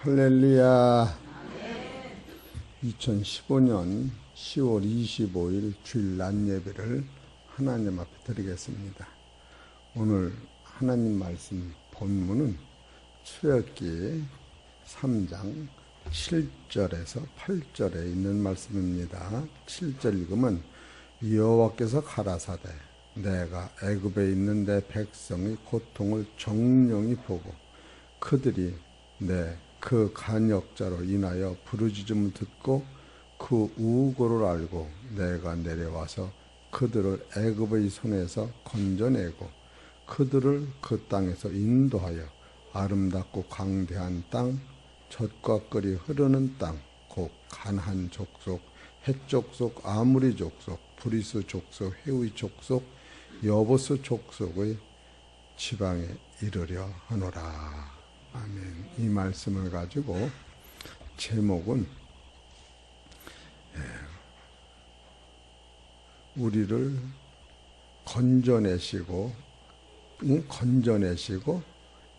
할렐루야. 2015년 10월 25일 주일 낮 예배를 하나님 앞에 드리겠습니다. 오늘 하나님 말씀 본문은 출애굽기 3장 7절에서 8절에 있는 말씀입니다. 7절 읽으면 여호와께서 가라사대 내가 애굽에 있는 내 백성의 고통을 정령이 보고 그들이 그 간역자로 인하여 부르짖음을 듣고 그 우고를 알고 내가 내려와서 그들을 애굽의 손에서 건져내고 그들을 그 땅에서 인도하여 아름답고 광대한 땅, 젖과 꿀이 흐르는 땅, 곧 가나안 족속, 헷 족속, 아모리 족속, 브리스 족속, 헤위 족속, 여보스 족속의 지방에 이르려 하노라. 아멘. 이 말씀을 가지고 제목은 우리를 건져내시고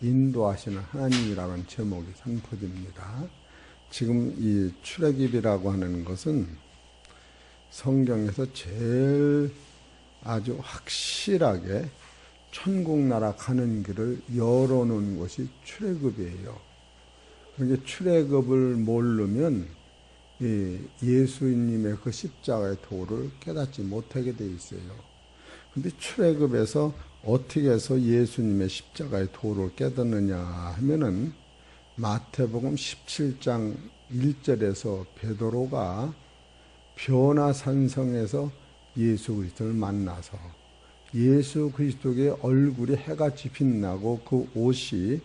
인도하시는 하나님이라는 제목이 선포됩니다. 지금 이 출애굽이라고 하는 것은 성경에서 제일 아주 확실하게 천국나라 가는 길을 열어놓은 것이 출애굽이에요. 그러니까 출애굽을 모르면 예수님의 그 십자가의 도를 깨닫지 못하게 돼 있어요. 근데 출애굽에서 어떻게 해서 예수님의 십자가의 도를 깨닫느냐 하면은 마태복음 17장 1절에서 베드로가 변화산성에서 예수 그리스도를 만나서 예수 그리스도의 얼굴이 해같이 빛나고 그 옷이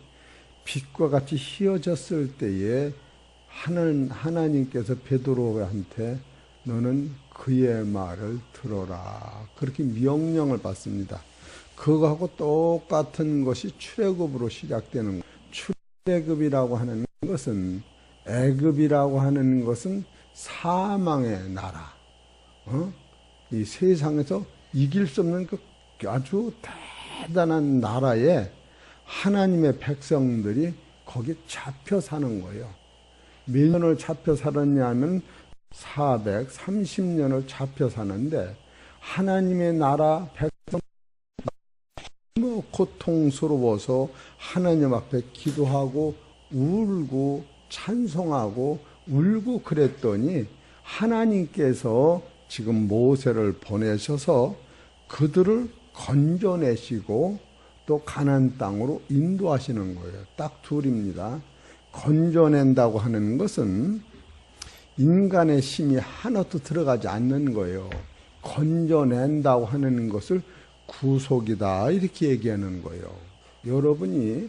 빛과 같이 휘어졌을 때에 하나님께서 베드로한테 너는 그의 말을 들어라 그렇게 명령을 받습니다. 그거하고 똑같은 것이 출애굽으로 시작되는 거예요. 출애굽이라고 하는 것은 애굽이라고 하는 것은 사망의 나라, 이 세상에서 이길 수 없는 그 아주 대단한 나라에 하나님의 백성들이 거기 잡혀 사는 거예요. 몇 년을 잡혀 살았냐면 430년을 잡혀 사는데 하나님의 나라 백성 너무 고통스러워서 하나님 앞에 기도하고 울고 찬송하고 울고 그랬더니 하나님께서 지금 모세를 보내셔서 그들을 건져내시고 또 가나안 땅으로 인도하시는 거예요. 딱 둘입니다. 건져낸다고 하는 것은 인간의 힘이 하나도 들어가지 않는 거예요. 건져낸다고 하는 것을 구속이다 이렇게 얘기하는 거예요. 여러분이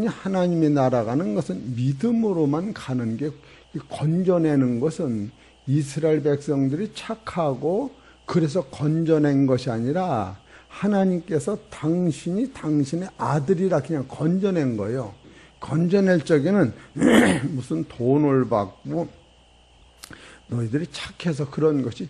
하나님의 나라 가는 것은 믿음으로만 가는 게 건져내는 것은 이스라엘 백성들이 착하고 그래서 건져낸 것이 아니라 하나님께서 당신이 당신의 아들이라 그냥 건져낸 거예요. 건져낼 적에는 무슨 돈을 받고 너희들이 착해서 그런 것이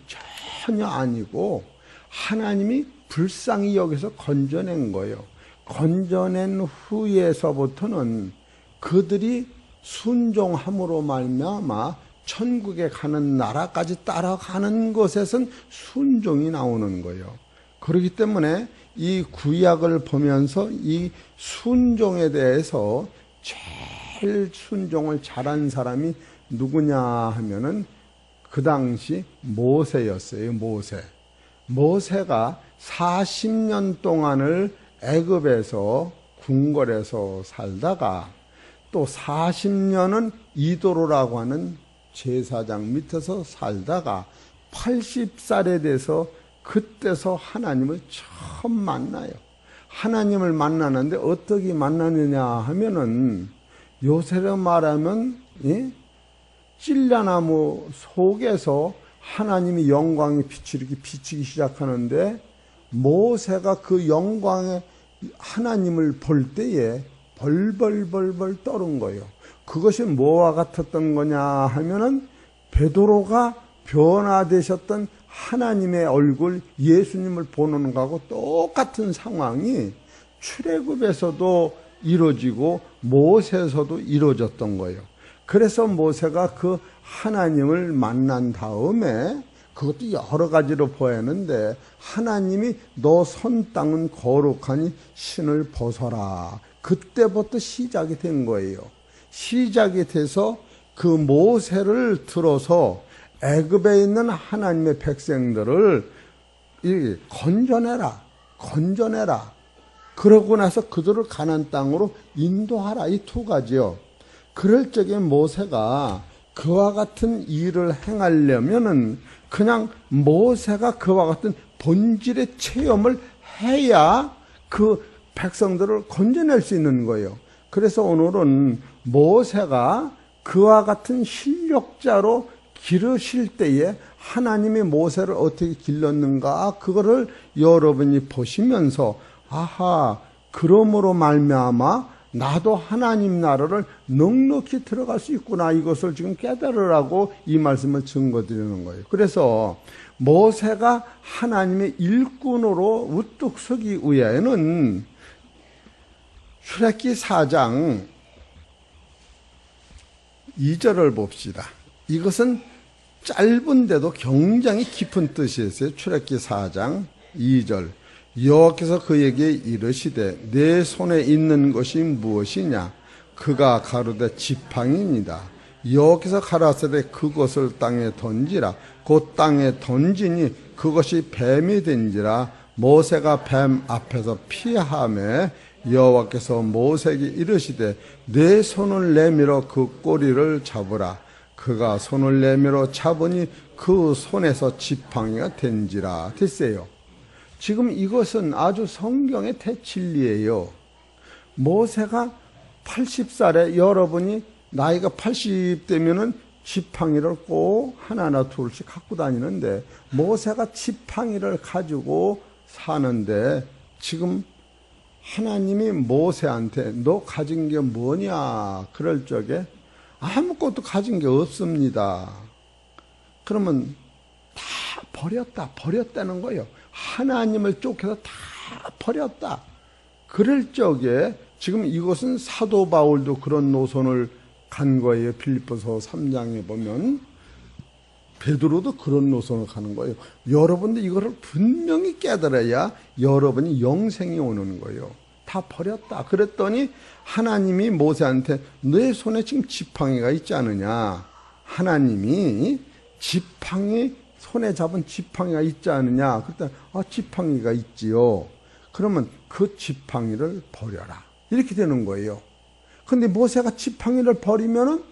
전혀 아니고 하나님이 불쌍히 여기서 건져낸 거예요. 건져낸 후에서부터는 그들이 순종함으로 말미암아 천국에 가는 나라까지 따라가는 것에선 순종이 나오는 거예요. 그렇기 때문에 이 구약을 보면서 이 순종에 대해서 제일 순종을 잘한 사람이 누구냐 하면은 그 당시 모세였어요. 모세가 40년 동안을 애굽에서 궁궐에서 살다가 또 40년은 이도로라고 하는 제사장 밑에서 살다가 80살에 돼서 그때서 하나님을 처음 만나요. 하나님을 만나는데 어떻게 만나느냐 하면은 요새로 말하면 찔라나무 속에서 하나님의 영광의 빛이 이렇게 비치기 시작하는데 모세가 그 영광의 하나님을 볼 때에 벌벌벌벌 떠는 거예요. 그것이 뭐와 같았던 거냐 하면은 베드로가 변화되셨던 하나님의 얼굴 예수님을 보는 거하고 똑같은 상황이 출애굽에서도 이루어지고 모세에서도 이루어졌던 거예요. 그래서 모세가 그 하나님을 만난 다음에 그것도 여러 가지로 보였는데 하나님이 너 선 땅은 거룩하니 신을 벗어라. 그때부터 시작이 된 거예요. 시작이 돼서 그 모세를 들어서 애굽에 있는 하나님의 백성들을 건져내라. 그러고 나서 그들을 가나안 땅으로 인도하라. 이 두 가지요. 그럴 적에 모세가 그와 같은 일을 행하려면은 그냥 모세가 그와 같은 본질의 체험을 해야 그 백성들을 건져낼 수 있는 거예요. 그래서 오늘은 모세가 그와 같은 실력자로 기르실 때에 하나님이 모세를 어떻게 길렀는가 그거를 여러분이 보시면서 아하, 그러므로 말미암아 나도 하나님 나라를 넉넉히 들어갈 수 있구나, 이것을 지금 깨달으라고 이 말씀을 증거드리는 거예요. 그래서 모세가 하나님의 일꾼으로 우뚝 서기 위해는 출애굽기 4장 2절을 봅시다. 이것은 짧은데도 굉장히 깊은 뜻이 있어요. 출애굽기 4장 2절. 여호와께서 그에게 이르시되 내 손에 있는 것이 무엇이냐? 그가 가로되 지팡이니라. 여호와께서 가라사대 그것을 땅에 던지라. 곧 땅에 던지니 그것이 뱀이 된지라. 모세가 뱀 앞에서 피하매 여호와께서 모세에게 이르시되 내 손을 내밀어 그 꼬리를 잡으라. 그가 손을 내밀어 잡으니 그 손에서 지팡이가 된지라. 됐어요. 지금 이것은 아주 성경의 대진리예요. 모세가 80살에 여러분이 나이가 80되면은 지팡이를 꼭 하나나 둘씩 갖고 다니는데 모세가 지팡이를 가지고 사는데 지금 하나님이 모세한테 너 가진 게 뭐냐? 그럴 적에 아무것도 가진 게 없습니다. 그러면 다 버렸다는 거예요. 하나님을 쫓겨서 다 버렸다. 그럴 적에 지금 이것은 사도 바울도 그런 노선을 간 거예요. 빌립보서 3장에 보면 베드로도 그런 노선을 가는 거예요. 여러분들 이거를 분명히 깨달아야 여러분이 영생이 오는 거예요. 다 버렸다. 그랬더니 하나님이 모세한테 내 손에 지금 지팡이가 있지 않느냐. 하나님이 지팡이 손에 잡은 지팡이가 있지 않느냐. 그랬더니 지팡이가 있지요. 그러면 그 지팡이를 버려라. 이렇게 되는 거예요. 근데 모세가 지팡이를 버리면은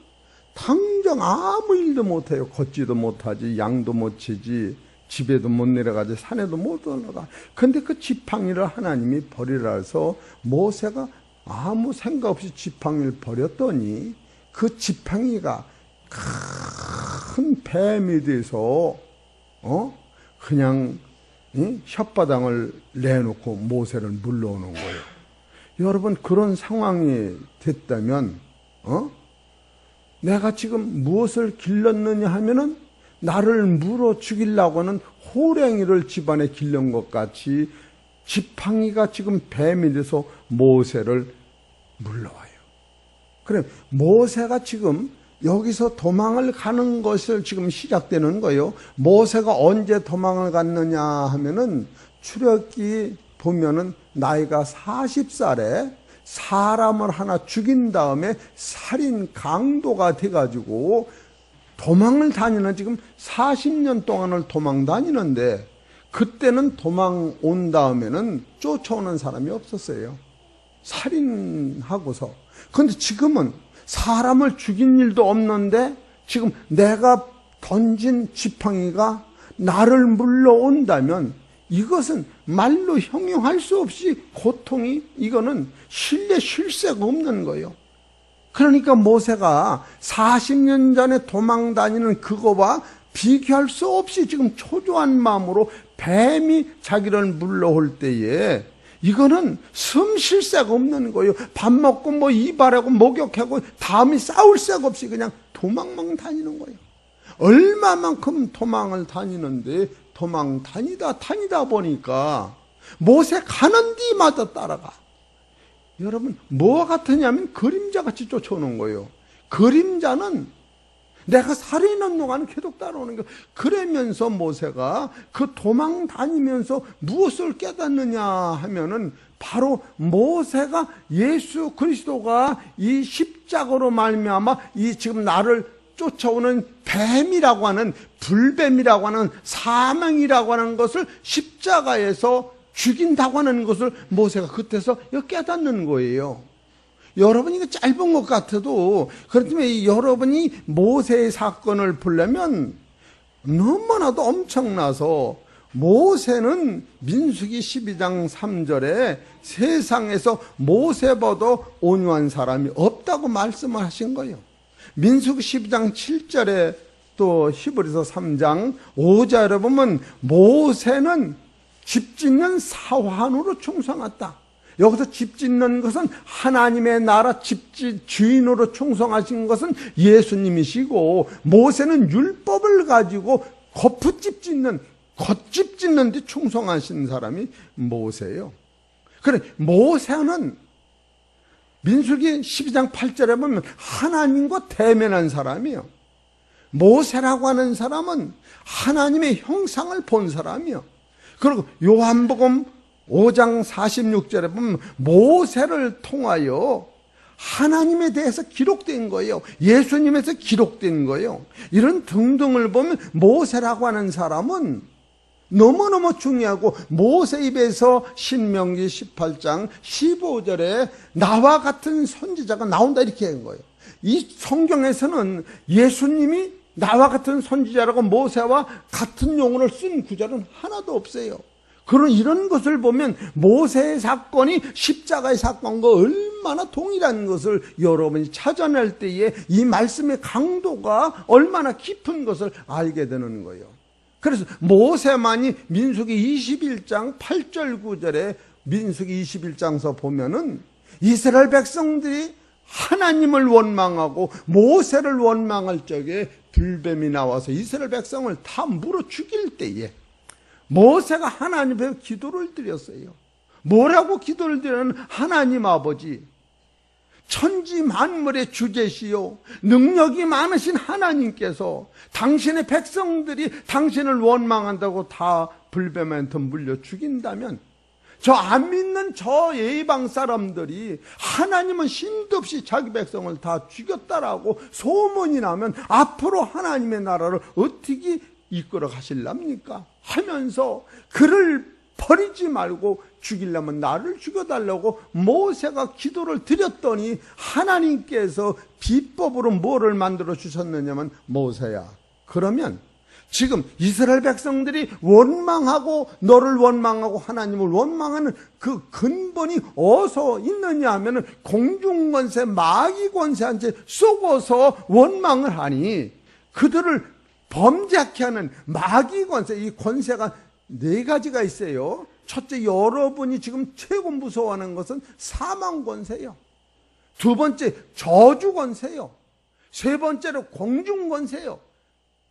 당장 아무 일도 못해요. 걷지도 못하지, 양도 못 치지, 집에도 못 내려가지, 산에도 못 올라가. 근데 그 지팡이를 하나님이 버리라 해서 모세가 아무 생각 없이 지팡이를 버렸더니 그 지팡이가 큰 뱀이 돼서 그냥 혓바닥을 내놓고 모세를 물러오는 거예요. 여러분 그런 상황이 됐다면 내가 지금 무엇을 길렀느냐 하면은 나를 물어 죽이려고 하는 호랭이를 집안에 길른 것 같이 지팡이가 지금 뱀이 돼서 모세를 물러와요. 그럼 모세가 지금 여기서 도망을 가는 것을 지금 시작되는 거예요. 모세가 언제 도망을 갔느냐 하면은 출애굽기 보면은 나이가 40살에 사람을 하나 죽인 다음에 살인 강도가 돼가지고 도망을 다니는 지금 40년 동안을 도망 다니는데 그때는 도망 온 다음에는 쫓아오는 사람이 없었어요. 살인하고서. 그런데 지금은 사람을 죽인 일도 없는데 지금 내가 던진 지팡이가 나를 물러온다면 이것은 말로 형용할 수 없이 고통이 이거는 쉴 새가 없는 거예요. 그러니까 모세가 40년 전에 도망 다니는 그거와 비교할 수 없이 지금 초조한 마음으로 뱀이 자기를 물러올 때에 이거는 숨 쉴 새가 없는 거예요. 밥 먹고 뭐 이발하고 목욕하고 다음에 싸울 새가 없이 그냥 도망만 다니는 거예요. 얼마만큼 도망을 다니는데 도망 다니다 보니까 모세 가는 데마다 따라가. 여러분, 뭐와 같으냐면 그림자같이 쫓아오는 거예요. 그림자는 내가 살아있는 동안 계속 따라오는 거예요. 그러면서 모세가 그 도망 다니면서 무엇을 깨닫느냐 하면은 바로 모세가 예수 그리스도가 이 십자가로 말미암아 이 지금 나를 쫓아오는 뱀이라고 하는, 불뱀이라고 하는, 사망이라고 하는 것을 십자가에서 죽인다고 하는 것을 모세가 그때서 깨닫는 거예요. 여러분, 이거 짧은 것 같아도 그렇지만 여러분이 모세의 사건을 보려면 너무나도 엄청나서, 모세는 민수기 12장 3절에 세상에서 모세보다 온유한 사람이 없다고 말씀을 하신 거예요. 민수기 12장 7절에 또 히브리서 3장 5절에 보면 모세는 집 짓는 사환으로 충성했다. 여기서 집 짓는 것은 하나님의 나라 집짓 주인으로 충성하신 것은 예수님이시고, 모세는 율법을 가지고 거푸집 짓는, 겉집 짓는 데 충성하신 사람이 모세예요. 그래, 모세는 민수기 12장 8절에 보면 하나님과 대면한 사람이에요. 모세라고 하는 사람은 하나님의 형상을 본 사람이에요. 그리고 요한복음 5장 46절에 보면 모세를 통하여 하나님에 대해서 기록된 거예요. 예수님에서 기록된 거예요. 이런 등등을 보면 모세라고 하는 사람은 너무너무 중요하고, 모세 입에서 신명기 18장 15절에 나와 같은 선지자가 나온다 이렇게 한 거예요. 이 성경에서는 예수님이 나와 같은 선지자라고 모세와 같은 용어를 쓴 구절은 하나도 없어요. 그런 이런 것을 보면 모세의 사건이 십자가의 사건과 얼마나 동일한 것을 여러분이 찾아낼 때에 이 말씀의 강도가 얼마나 깊은 것을 알게 되는 거예요. 그래서 모세만이 민수기 21장 8절 9절에 민수기 21장서 보면은 이스라엘 백성들이 하나님을 원망하고 모세를 원망할 적에 불뱀이 나와서 이스라엘 백성을 다 물어 죽일 때에 모세가 하나님 앞에 기도를 드렸어요. 뭐라고 기도를 드렸는? 하나님 아버지, 천지 만물의 주제시요 능력이 많으신 하나님께서 당신의 백성들이 당신을 원망한다고 다 불뱀한테 물려 죽인다면, 저 안 믿는 저 예방 사람들이 하나님은 신도 없이 자기 백성을 다 죽였다라고 소문이 나면 앞으로 하나님의 나라를 어떻게 이끌어 가실랍니까? 하면서 그를 버리지 말고 죽이려면 나를 죽여달라고 모세가 기도를 드렸더니 하나님께서 비법으로 뭐를 만들어 주셨느냐면, 모세야, 그러면 지금 이스라엘 백성들이 원망하고 너를 원망하고 하나님을 원망하는 그 근본이 어디서 있느냐 하면 공중권세, 마귀권세한테 쏘고서 원망을 하니, 그들을 범죄케 하는 마귀권세, 이 권세가 네 가지가 있어요. 첫째, 여러분이 지금 최고 무서워하는 것은 사망권세요. 두 번째, 저주권세요. 세 번째로 공중권세요.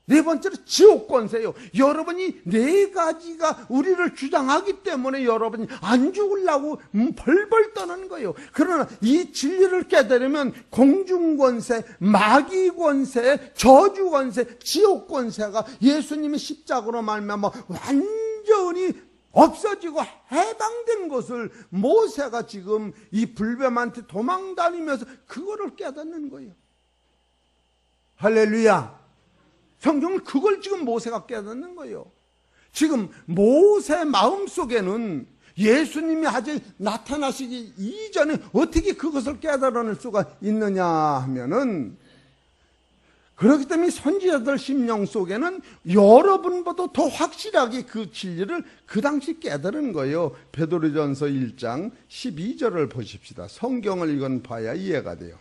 네 번째로 지옥권세요. 여러분이 네 가지가 우리를 주장하기 때문에 여러분이 안 죽으려고 벌벌 떠는 거예요. 그러나 이 진리를 깨달으면 공중권세, 마귀권세, 저주권세, 지옥권세가 예수님의 십자가로 말미암아 완전히 없어지고 해방된 것을 모세가 지금 이 불뱀한테 도망다니면서 그거를 깨닫는 거예요. 할렐루야. 성경은 그걸 지금 모세가 깨닫는 거예요. 지금 모세 마음속에는 예수님이 아직 나타나시기 이전에 어떻게 그것을 깨달아낼 수가 있느냐 하면은, 그렇기 때문에 선지자들 심령 속에는 여러분보다 더 확실하게 그 진리를 그 당시 깨달은 거예요. 베드로전서 1장 12절을 보십시다. 성경을 이건 봐야 이해가 돼요.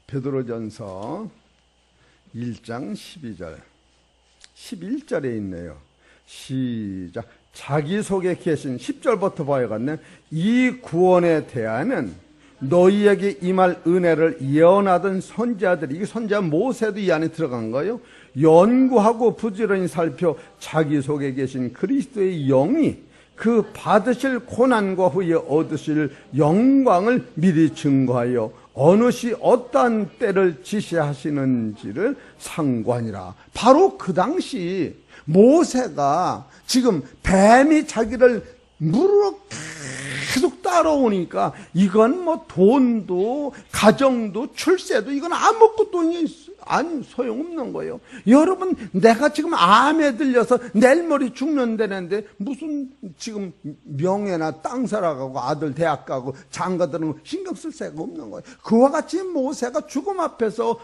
베드로전서 1장 12절 11절에 있네요. 시작. 자기 속에 계신 10절부터 봐야겠네. 이 구원에 대하는 너희에게 임할 은혜를 예언하던 선지자들이, 이게 선지자 모세도 이 안에 들어간 거예요. 연구하고 부지런히 살펴 자기 속에 계신 그리스도의 영이 그 받으실 고난과 후에 얻으실 영광을 미리 증거하여 어느 시 어떠한 때를 지시하시는지를 상고하니라. 바로 그 당시 모세가 지금 뱀이 자기를 물어 계속 따라오니까 이건 뭐 돈도 가정도 출세도 이건 아무것도 안 소용없는 거예요. 여러분, 내가 지금 암에 들려서 내일 모레 죽는다는데 무슨 지금 명예나 땅 살아가고 아들 대학 가고 장가드는 거 신경 쓸 새가 없는 거예요. 그와 같이 모세가 죽음 앞에서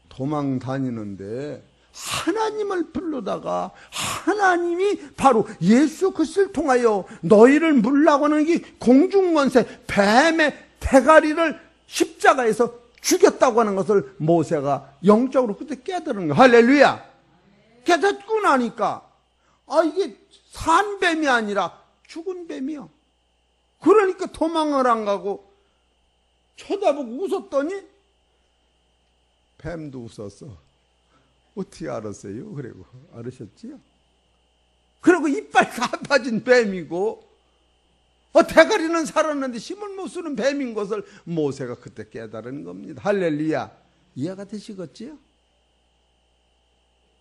도망 다니는데 하나님을 부르다가 하나님이 바로 예수 그리스도를 통하여 너희를 물라고 하는 이 공중권세 뱀의 대가리를 십자가에서 죽였다고 하는 것을 모세가 영적으로 그때 깨달은 거예요. 할렐루야. 깨닫고 나니까 이게 산 뱀이 아니라 죽은 뱀이요. 그러니까 도망을 안 가고 쳐다보고 웃었더니 뱀도 웃었어. 어떻게 알았어요? 그리고 알으셨지요? 그리고 이빨 가빠진 뱀이고 대가리는 살았는데 힘을 못 쓰는 뱀인 것을 모세가 그때 깨달은 겁니다. 할렐루야. 이해가 되시겠지요?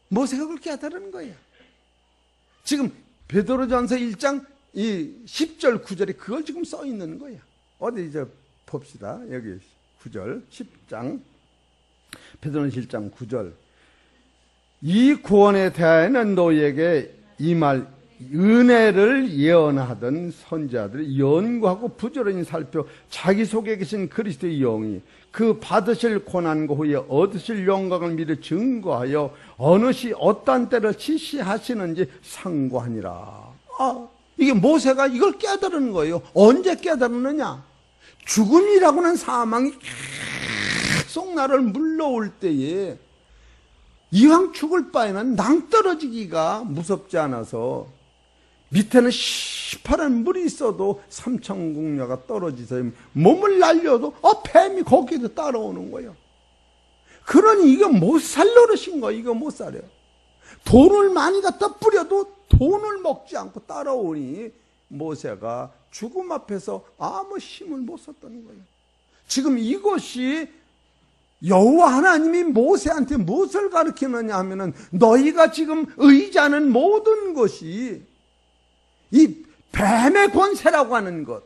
모세가 그걸 깨달은 거예요. 지금 베드로전서 1장 이 10절 9절에 그걸 지금 써 있는 거예요. 어디 봅시다. 여기 9절 10장 베드로전서 1장 9절. 이 구원에 대하여는 너희에게 이 말 은혜를 예언하던 선지자들이 연구하고 부지런히 살펴 자기 속에 계신 그리스도의 영이 그 받으실 고난과 후에 얻으실 영광을 미리 증거하여 어느 시 어떠한 때를 지시하시는지 상고하니라. 이게 모세가 이걸 깨달은 거예요. 언제 깨달았느냐? 죽음이라고 하는 사망이 계속 나를 물러올 때에 이왕 죽을 바에는 낭떠러지기가 무섭지 않아서 밑에는 시퍼런 물이 있어도 삼천궁녀가 떨어지서 몸을 날려도 뱀이 거기도 따라오는 거예요. 그러니 이거 못 살 노릇인 거예요. 이거 못 살아요. 돈을 많이 갖다 뿌려도 돈을 먹지 않고 따라오니 모세가 죽음 앞에서 아무 힘을 못 썼다는 거예요. 지금 이것이 여호와 하나님이 모세한테 무엇을 가르치느냐 하면은 너희가 지금 의지하는 모든 것이 이 뱀의 권세라고 하는 것,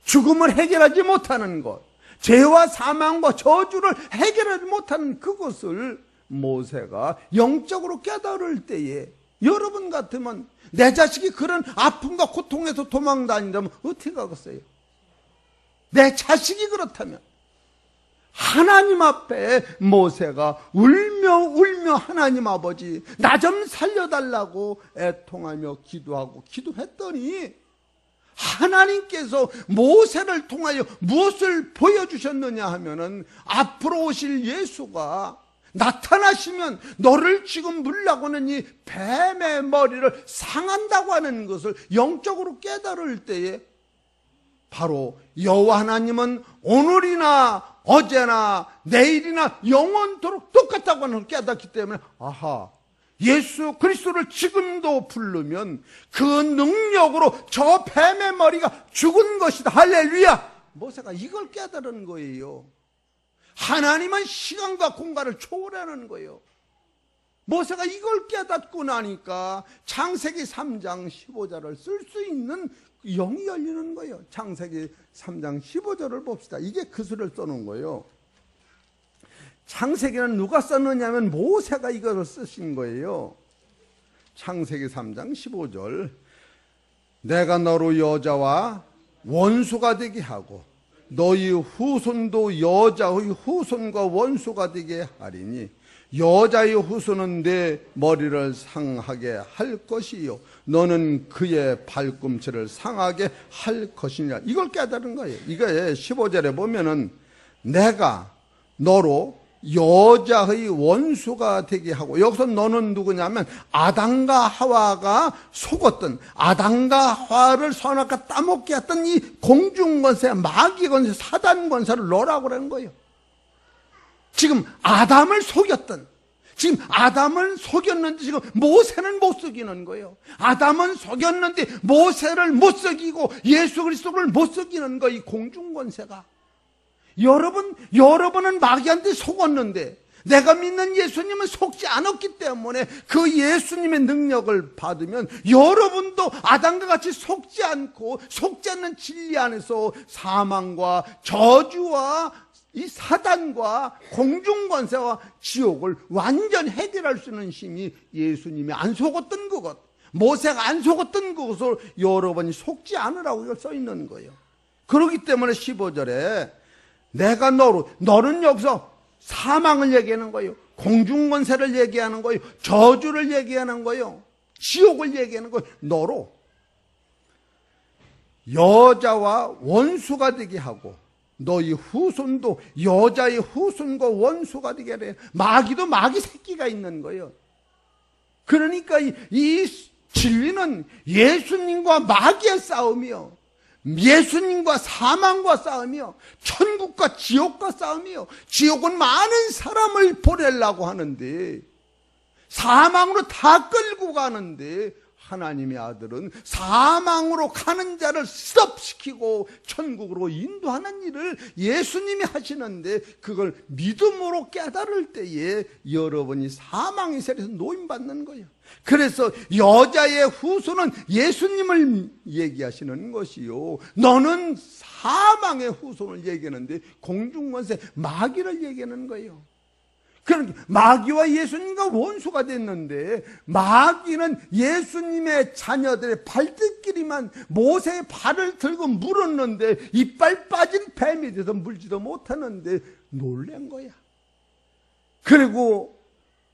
죽음을 해결하지 못하는 것, 죄와 사망과 저주를 해결하지 못하는 그것을 모세가 영적으로 깨달을 때에 여러분 같으면 내 자식이 그런 아픔과 고통에서 도망 다닌다면 어떻게 하겠어요? 내 자식이 그렇다면 하나님 앞에 모세가 울며 하나님 아버지 나 좀 살려달라고 애통하며 기도했더니 하나님께서 모세를 통하여 무엇을 보여주셨느냐 하면은 앞으로 오실 예수가 나타나시면 너를 지금 물라고 하는 이 뱀의 머리를 상한다고 하는 것을 영적으로 깨달을 때에 바로 여호와 하나님은 오늘이나 어제나 내일이나 영원토록 똑같다고 하는 걸 깨닫기 때문에 예수 그리스도를 지금도 부르면 그 능력으로 저 뱀의 머리가 죽은 것이다. 할렐루야. 모세가 이걸 깨달은 거예요. 하나님은 시간과 공간을 초월하는 거예요. 모세가 이걸 깨닫고 나니까 창세기 3장 15절을 쓸 수 있는 영이 열리는 거예요. 창세기 3장 15절을 봅시다. 이게 그수를 써놓은 거예요. 창세기는 누가 썼느냐면 모세가 이것을 쓰신 거예요. 창세기 3장 15절. 내가 너로 여자와 원수가 되게 하고 너희 후손도 여자의 후손과 원수가 되게 하리니 여자의 후손은 내 머리를 상하게 할 것이요 너는 그의 발꿈치를 상하게 할 것이냐. 이걸 깨달은 거예요. 이거에 15절에 보면은 내가 너로 여자의 원수가 되게 하고, 여기서 너는 누구냐면 아담과 하와가 속었던, 아담과 하와를 선악과 따먹게 했던 이 공중권세, 마귀권세, 사단권세를 너라고 그러는 거예요. 지금 아담을 속였던, 지금 아담을 속였는데 지금 모세는 못 속이는 거예요. 아담은 속였는데 모세를 못 속이고 예수 그리스도를 못 속이는 거, 이 공중권세가. 여러분은 마귀한테 속았는데 내가 믿는 예수님은 속지 않았기 때문에 그 예수님의 능력을 받으면 여러분도 아담과 같이 속지 않고 속지 않는 진리 안에서 사망과 저주와 이 사단과 공중권세와 지옥을 완전 해결할 수 있는 힘이 예수님이 안 속았던 그것, 모세가 안 속았던 그것을 여러분이 속지 않으라고 이걸 써 있는 거예요. 그렇기 때문에 15절에 내가 너는 여기서 사망을 얘기하는 거예요. 공중권세를 얘기하는 거예요. 저주를 얘기하는 거예요. 지옥을 얘기하는 거예요. 너로 여자와 원수가 되게 하고 너희 후손도 여자의 후손과 원수가 되게 하래. 마귀도 마귀 새끼가 있는 거예요. 그러니까 이 진리는 예수님과 마귀의 싸움이요, 예수님과 사망과 싸움이요, 천국과 지옥과 싸움이요. 지옥은 많은 사람을 보내려고 하는데, 사망으로 다 끌고 가는데, 하나님의 아들은 사망으로 가는 자를 스톱시키고 천국으로 인도하는 일을 예수님이 하시는데, 그걸 믿음으로 깨달을 때에 여러분이 사망의 세력에서 노임받는 거예요. 그래서 여자의 후손은 예수님을 얘기하시는 것이요, 너는 사망의 후손을 얘기하는데 공중권세 마귀를 얘기하는 거예요. 그러니까 마귀와 예수님과 원수가 됐는데, 마귀는 예수님의 자녀들의 발등끼리만 모세의 발을 들고 물었는데 이빨 빠진 뱀이 돼서 물지도 못하는데 놀란 거야. 그리고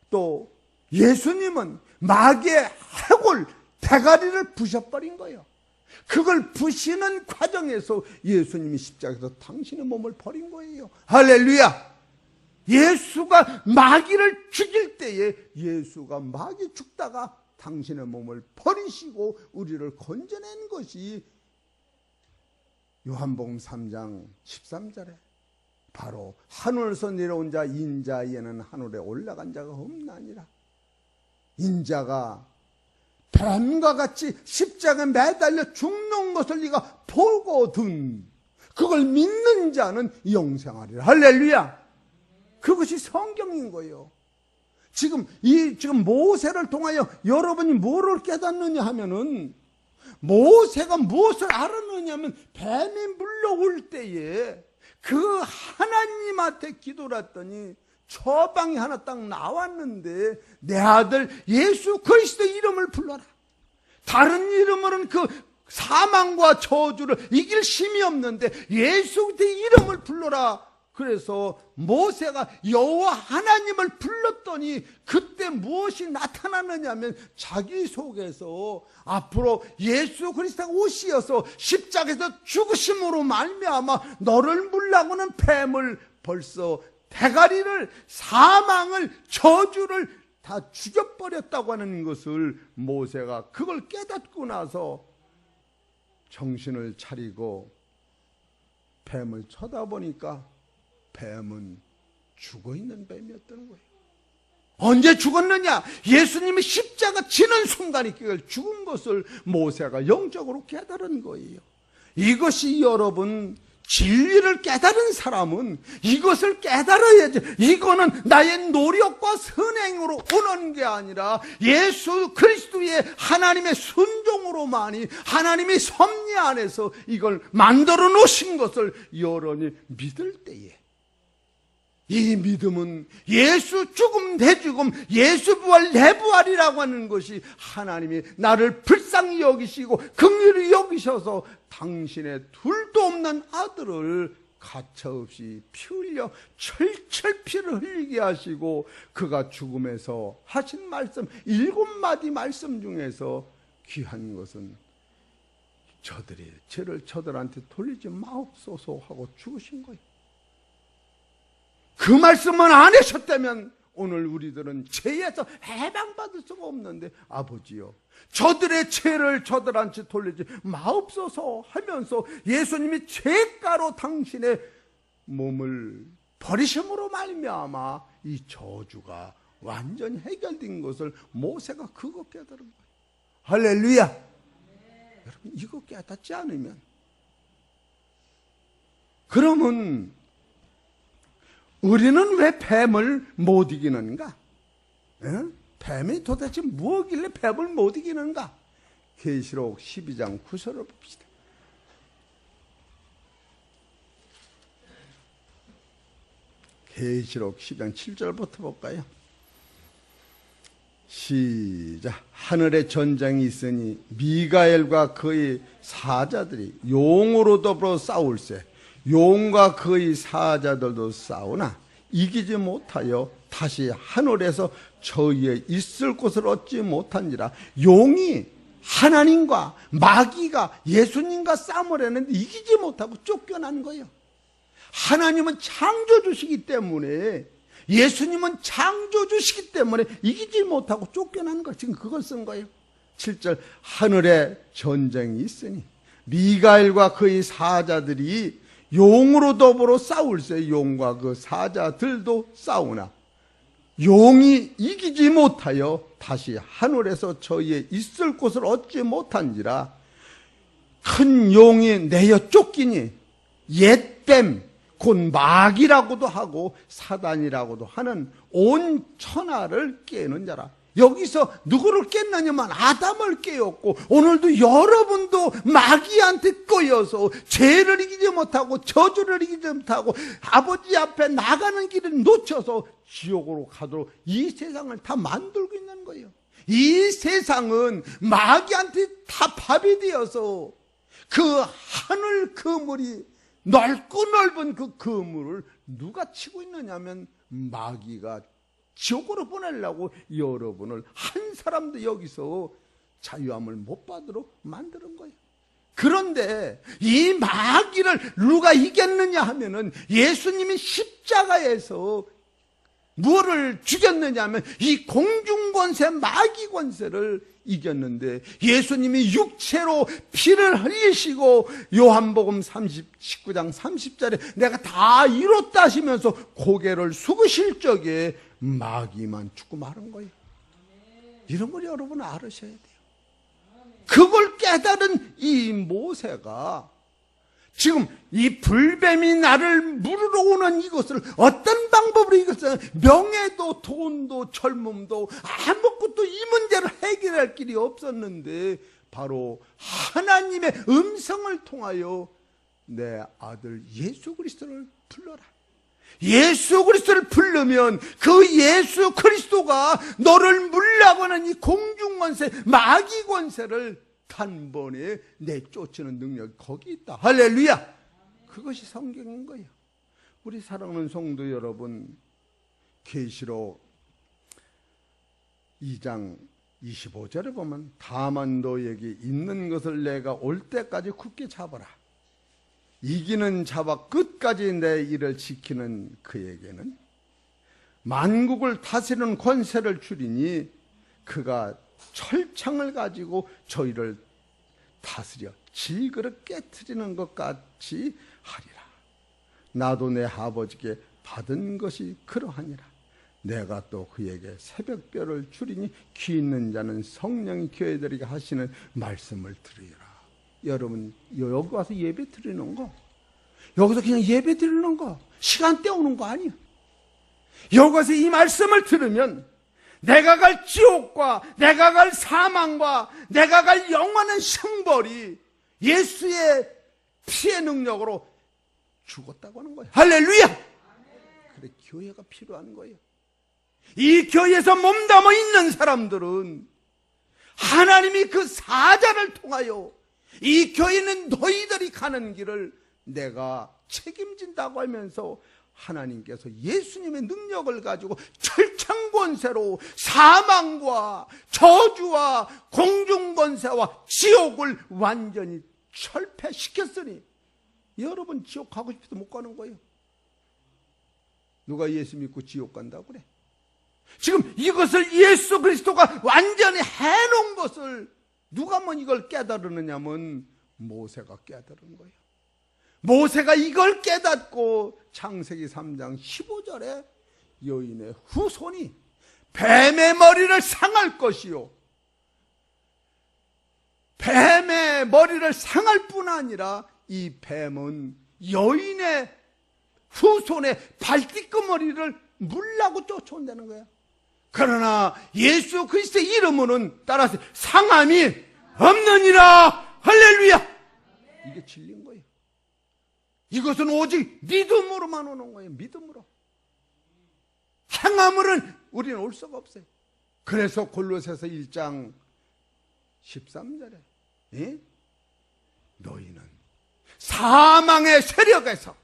또 예수님은 마귀의 해골 대가리를 부셔버린 거예요. 그걸 부시는 과정에서 예수님이 십자가에서 당신의 몸을 버린 거예요. 할렐루야. 예수가 마귀를 죽일 때에 예수가 마귀 죽다가 당신의 몸을 버리시고 우리를 건져낸 것이 요한복음 3장 13절에 바로 하늘에서 내려온 자 인자에는 하늘에 올라간 자가 없나니라. 인자가 뱀과 같이 십자가에 매달려 죽는 것을 네가 보거든 그걸 믿는 자는 영생하리라. 할렐루야. 그것이 성경인 거예요. 지금 모세를 통하여 여러분이 뭐를 깨닫느냐 하면은, 모세가 무엇을 알았느냐 하면 뱀이 물러올 때에 그 하나님한테 기도를 했더니 처방이 하나 딱 나왔는데, 내 아들 예수 그리스도 이름을 불러라. 다른 이름으로는 그 사망과 저주를 이길 힘이 없는데 예수 그리스도의 이름을 불러라. 그래서 모세가 여호와 하나님을 불렀더니 그때 무엇이 나타나느냐면, 자기 속에서 앞으로 예수 그리스도가 오시어서 십자가에서 죽으심으로 말미암아 너를 물라고는 뱀을 벌써 대가리를, 사망을, 저주를 다 죽여버렸다고 하는 것을 모세가 그걸 깨닫고 나서 정신을 차리고 뱀을 쳐다보니까 뱀은 죽어있는 뱀이었던 거예요. 언제 죽었느냐? 예수님이 십자가 지는 순간에 그걸 죽은 것을 모세가 영적으로 깨달은 거예요. 이것이 여러분, 진리를 깨달은 사람은 이것을 깨달아야지. 이거는 나의 노력과 선행으로 오는 게 아니라 예수 그리스도의 하나님의 순종으로만이, 하나님의 섭리 안에서 이걸 만들어 놓으신 것을 여러분이 믿을 때에, 이 믿음은 예수 죽음 내 죽음, 예수 부활 내 부활이라고 하는 것이 하나님이 나를 불쌍히 여기시고 긍휼히 여기셔서 당신의 둘도 없는 아들을 가차없이 피 흘려 철철 피를 흘리게 하시고, 그가 죽음에서 하신 말씀 7마디 말씀 중에서 귀한 것은 저들이 죄를 저들한테 돌리지 마옵소서 하고 죽으신 거예요. 그 말씀만 안 하셨다면 오늘 우리들은 죄에서 해방받을 수가 없는데, 아버지요, 저들의 죄를 저들한테 돌리지 마옵소서 하면서 예수님이 죄가로 당신의 몸을 버리심으로 말미암아 이 저주가 완전히 해결된 것을 모세가 그거 깨달은 거예요. 할렐루야. 여러분, 이거 깨닫지 않으면, 그러면 우리는 왜 뱀을 못 이기는가? 뱀이 도대체 뭐길래 뱀을 못 이기는가? 계시록 12장 9절을 봅시다. 계시록 12장 7절부터 볼까요? 시작. 하늘에 전쟁이 있으니 미가엘과 그의 사자들이 용으로 더불어 싸울세. 용과 그의 사자들도 싸우나 이기지 못하여 다시 하늘에서 저희의 있을 곳을 얻지 못한지라. 용이 하나님과 마귀가 예수님과 싸움을 했는데 이기지 못하고 쫓겨난 거예요. 하나님은 창조주시기 때문에, 예수님은 창조주시기 때문에 이기지 못하고 쫓겨난 거예요. 지금 그걸 쓴 거예요. 7절. 하늘에 전쟁이 있으니 미가엘과 그의 사자들이 용으로 더불어 싸울세. 용과 그 사자들도 싸우나 용이 이기지 못하여 다시 하늘에서 저희의 있을 곳을 얻지 못한지라. 큰 용이 내어 쫓기니 옛뱀 곧 마귀라고도 하고 사단이라고도 하는 온 천하를 깨는 자라. 여기서 누구를 깼느냐면 아담을 깨었고, 오늘도 여러분도 마귀한테 꼬여서 죄를 이기지 못하고 저주를 이기지 못하고 아버지 앞에 나가는 길을 놓쳐서 지옥으로 가도록 이 세상을 다 만들고 있는 거예요. 이 세상은 마귀한테 다 밥이 되어서 그 하늘 그물이, 넓고 넓은 그 그물을 누가 치고 있느냐면 마귀가 지옥으로 보내려고 여러분을 한 사람도 여기서 자유함을 못 받도록 만드는 거예요. 그런데 이 마귀를 누가 이겼느냐 하면은 예수님이 십자가에서 무엇을 죽였느냐 하면 이 공중권세, 마귀 권세를 이겼는데, 예수님이 육체로 피를 흘리시고 요한복음 19장 30절에 내가 다 이뤘다 하시면서 고개를 숙으실 적에 마귀만 죽고 마른 거예요. 이런 걸 여러분 알으셔야 돼요. 그걸 깨달은 이 모세가 지금 이 불뱀이 나를 물으러 오는 이것을 어떤 방법으로 이것을, 명예도 돈도 젊음도 아무것도 이 문제를 해결할 길이 없었는데 바로 하나님의 음성을 통하여 내 아들 예수 그리스도를 불러라. 예수 그리스도를 부르면 그 예수 그리스도가 너를 물라고 하는 이 공중권세, 마귀 권세를 단번에 내쫓는 능력이 거기 있다. 할렐루야. 그것이 성경인 거예요. 우리 사랑하는 성도 여러분, 계시록 2장 25절에 보면 다만 너에게 있는 것을 내가 올 때까지 굳게 잡아라. 이기는 자와 끝까지 내 일을 지키는 그에게는 만국을 다스리는 권세를 주리니 그가 철창을 가지고 저희를 다스려 질그릇 깨트리는 것 같이 하리라. 나도 내 아버지께 받은 것이 그러하니라. 내가 또 그에게 새벽별을 주리니 귀 있는 자는 성령이 교회들에게 하시는 말씀을 들으라. 여러분, 여기 와서 예배 드리는 거, 여기서 그냥 예배 드리는 거, 시간 때우는 거 아니에요. 여기 와서 이 말씀을 들으면 내가 갈 지옥과 내가 갈 사망과 내가 갈 영원한 형벌이 예수의 피의 능력으로 죽었다고 하는 거예요. 할렐루야. 그래, 교회가 필요한 거예요. 이 교회에서 몸담아 있는 사람들은 하나님이 그 사자를 통하여 이 교회는 너희들이 가는 길을 내가 책임진다고 하면서 하나님께서 예수님의 능력을 가지고 철창권세로 사망과 저주와 공중권세와 지옥을 완전히 철폐시켰으니 여러분 지옥 가고 싶어도 못 가는 거예요. 누가 예수 믿고 지옥 간다고 그래? 지금 이것을 예수 그리스도가 완전히 해놓은 것을 누가 이걸 깨달으느냐면 모세가 깨달은 거예요. 모세가 이걸 깨닫고 창세기 3장 15절에 여인의 후손이 뱀의 머리를 상할 것이요, 뱀의 머리를 상할 뿐 아니라 이 뱀은 여인의 후손의 발뒤꿈머리를 물라고 쫓아온다는 거야. 그러나 예수 그리스도의 이름으로는 따라서 상함이 없느니라. 할렐루야. 이게 진리인 거예요. 이것은 오직 믿음으로만 오는 거예요. 믿음으로. 행함으로는 우리는 올 수가 없어요. 그래서 골로새서 1장 13절에 너희는 사망의 세력에서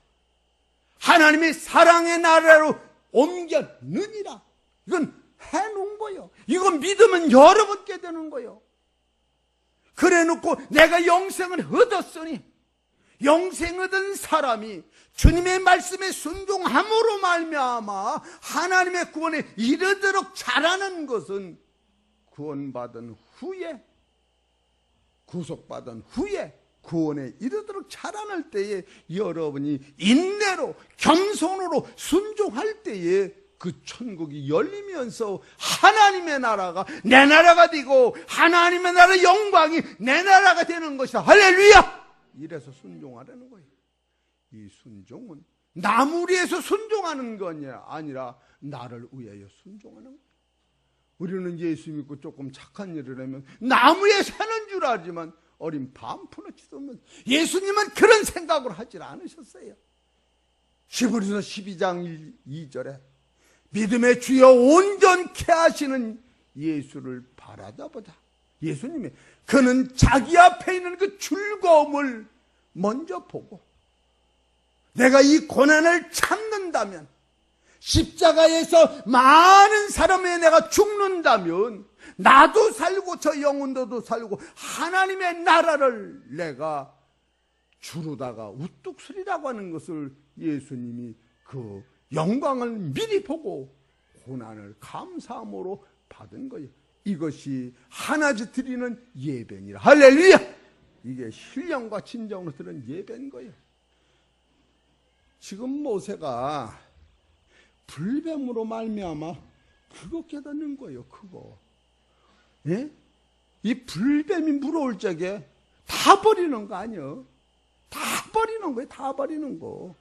하나님의 사랑의 나라로 옮겼느니라. 이건 해놓은 거예요. 이건 믿으면 여러분께 되는 거예요. 그래 놓고 내가 영생을 얻었으니, 영생 얻은 사람이 주님의 말씀에 순종함으로 말미암아 하나님의 구원에 이르도록 자라는 것은 구원받은 후에, 구속받은 후에 구원에 이르도록 자라날 때에 여러분이 인내로 겸손으로 순종할 때에 그 천국이 열리면서 하나님의 나라가 내 나라가 되고 하나님의 나라의 영광이 내 나라가 되는 것이다. 할렐루야. 이래서 순종하라는 거예요. 이 순종은 남을 위해서 순종하는 것이 아니라 나를 위하여 순종하는 거예요. 우리는 예수 믿고 조금 착한 일을 하면 나무에 사는 줄 알지만 어린 반푼어치도 없는, 예수님은 그런 생각을 하지 않으셨어요. 히브리서 12장 2절에 믿음의 주여 온전케 하시는 예수를 바라다 보자. 예수님이 그는 자기 앞에 있는 그 즐거움을 먼저 보고, 내가 이 고난을 참는다면, 십자가에서 많은 사람에 내가 죽는다면 나도 살고 저 영혼도 살고 하나님의 나라를 내가 주르다가 우뚝 서리라고 하는 것을 예수님이 그 영광을 미리 보고 고난을 감사함으로 받은 거예요. 이것이 하나씩 드리는 예배니라. 할렐루야. 이게 신령과 진정으로 드리는 예배인 거예요. 지금 모세가 불뱀으로 말미암아 그거 깨닫는 거예요. 그거. 예? 이 불뱀이 물어올 적에 다 버리는 거 아니에요. 다 버리는 거예요. 다 버리는 거.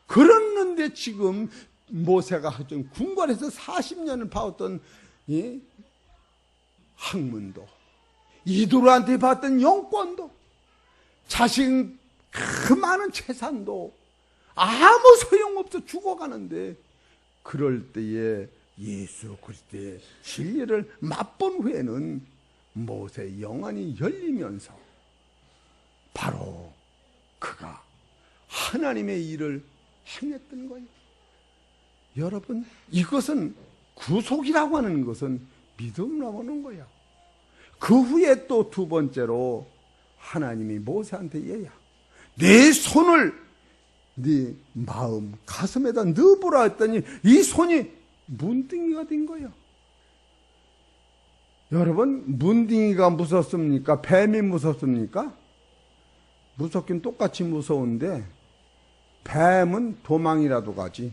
그랬는데 지금 모세가 하여튼 궁궐에서 40년을 봐왔던 학문도, 이도로한테 받던 영권도, 자식 그 많은 재산도 아무 소용없어 죽어가는데, 그럴 때에 예수 그리스도의 진리를 맛본 후에는 모세의 영안이 열리면서 바로 그가 하나님의 일을 행했던 거예요. 여러분, 이것은 구속이라고 하는 것은 믿음으로 하는 거예요. 그 후에 또 두 번째로 하나님이 모세한테 얘야, 내 손을 네 마음 가슴에다 넣어보라 했더니 이 손이 문둥이가 된 거예요. 여러분, 문둥이가 무섭습니까? 뱀이 무섭습니까? 무섭긴 똑같이 무서운데 뱀은 도망이라도 가지,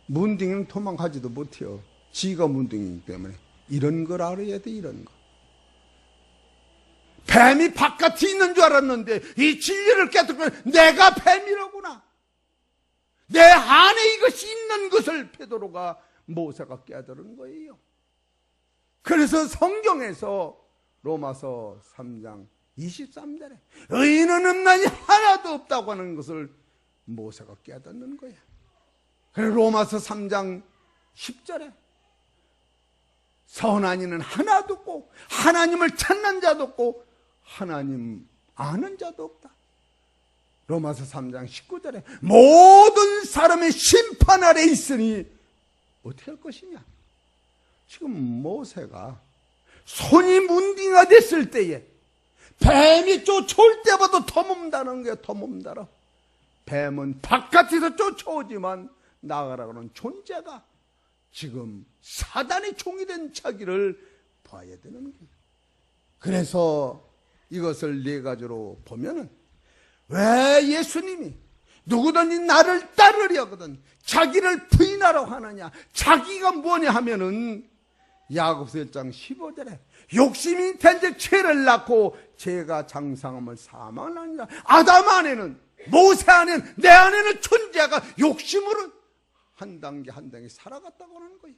문둥이는 도망가지도 못해요. 지가 문둥이기 때문에. 이런 걸 알아야 돼. 이런 거. 뱀이 바깥에 있는 줄 알았는데 이 진리를 깨닫고 내가 뱀이라구나, 내 안에 이것이 있는 것을 베드로가, 모세가 깨달은 거예요. 그래서 성경에서 로마서 3장 23절에 의인은 없나니 하나도 없다고 하는 것을 모세가 깨닫는 거예요. 그래서 로마서 3장 10절에 선한 이는 하나도 없고 하나님을 찾는 자도 없고 하나님 아는 자도 없다. 로마서 3장 19절에 모든 사람의 심판 아래 있으니 어떻게 할 것이냐. 지금 모세가 손이 문둥이가 됐을 때에 뱀이 쫓아올 때보다 더 몸다는 거예요. 더 몸달아. 뱀은 바깥에서 쫓아오지만 나가라고는 존재가 지금 사단의 종이 된 자기를 봐야 되는 거예요. 그래서 이것을 네 가지로 보면은, 왜 예수님이 누구든지 나를 따르려거든 자기를 부인하라고 하느냐. 자기가 뭐냐 하면은 야고보서 1장 15절에 욕심이 된즉 죄를 낳고 죄가 장성함을 사망하느니라. 아담 안에는, 모세 안에는, 내 안에는 존재가 욕심으로 한 단계 한 단계 살아갔다고 하는 거예요.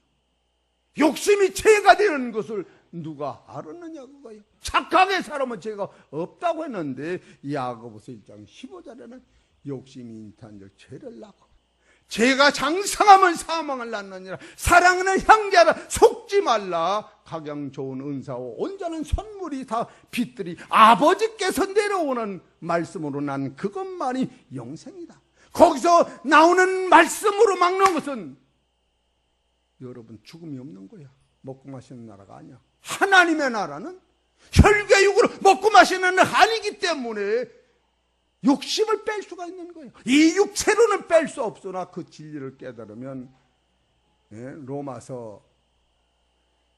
욕심이 죄가 되는 것을 누가 알았느냐 그거예요. 착하게 살아면 죄가 없다고 했는데 야고보서 1장 15절에는 욕심이 잉태한즉 죄를 낳고 죄가 장성하면 사망을 낳느니라. 사랑하는 형제라 속지 말라. 각양 좋은 은사와 온전한 선물이 다 빛들이 아버지께서 내려오는 말씀으로 난 그것만이 영생이다. 거기서 나오는 말씀으로 막는 것은 여러분 죽음이 없는 거야. 먹고 마시는 나라가 아니야. 하나님의 나라는 혈계육으로 먹고 마시는 나라가 아니기 때문에 욕심을 뺄 수가 있는 거예요. 이 육체로는 뺄 수 없으나 그 진리를 깨달으면 로마서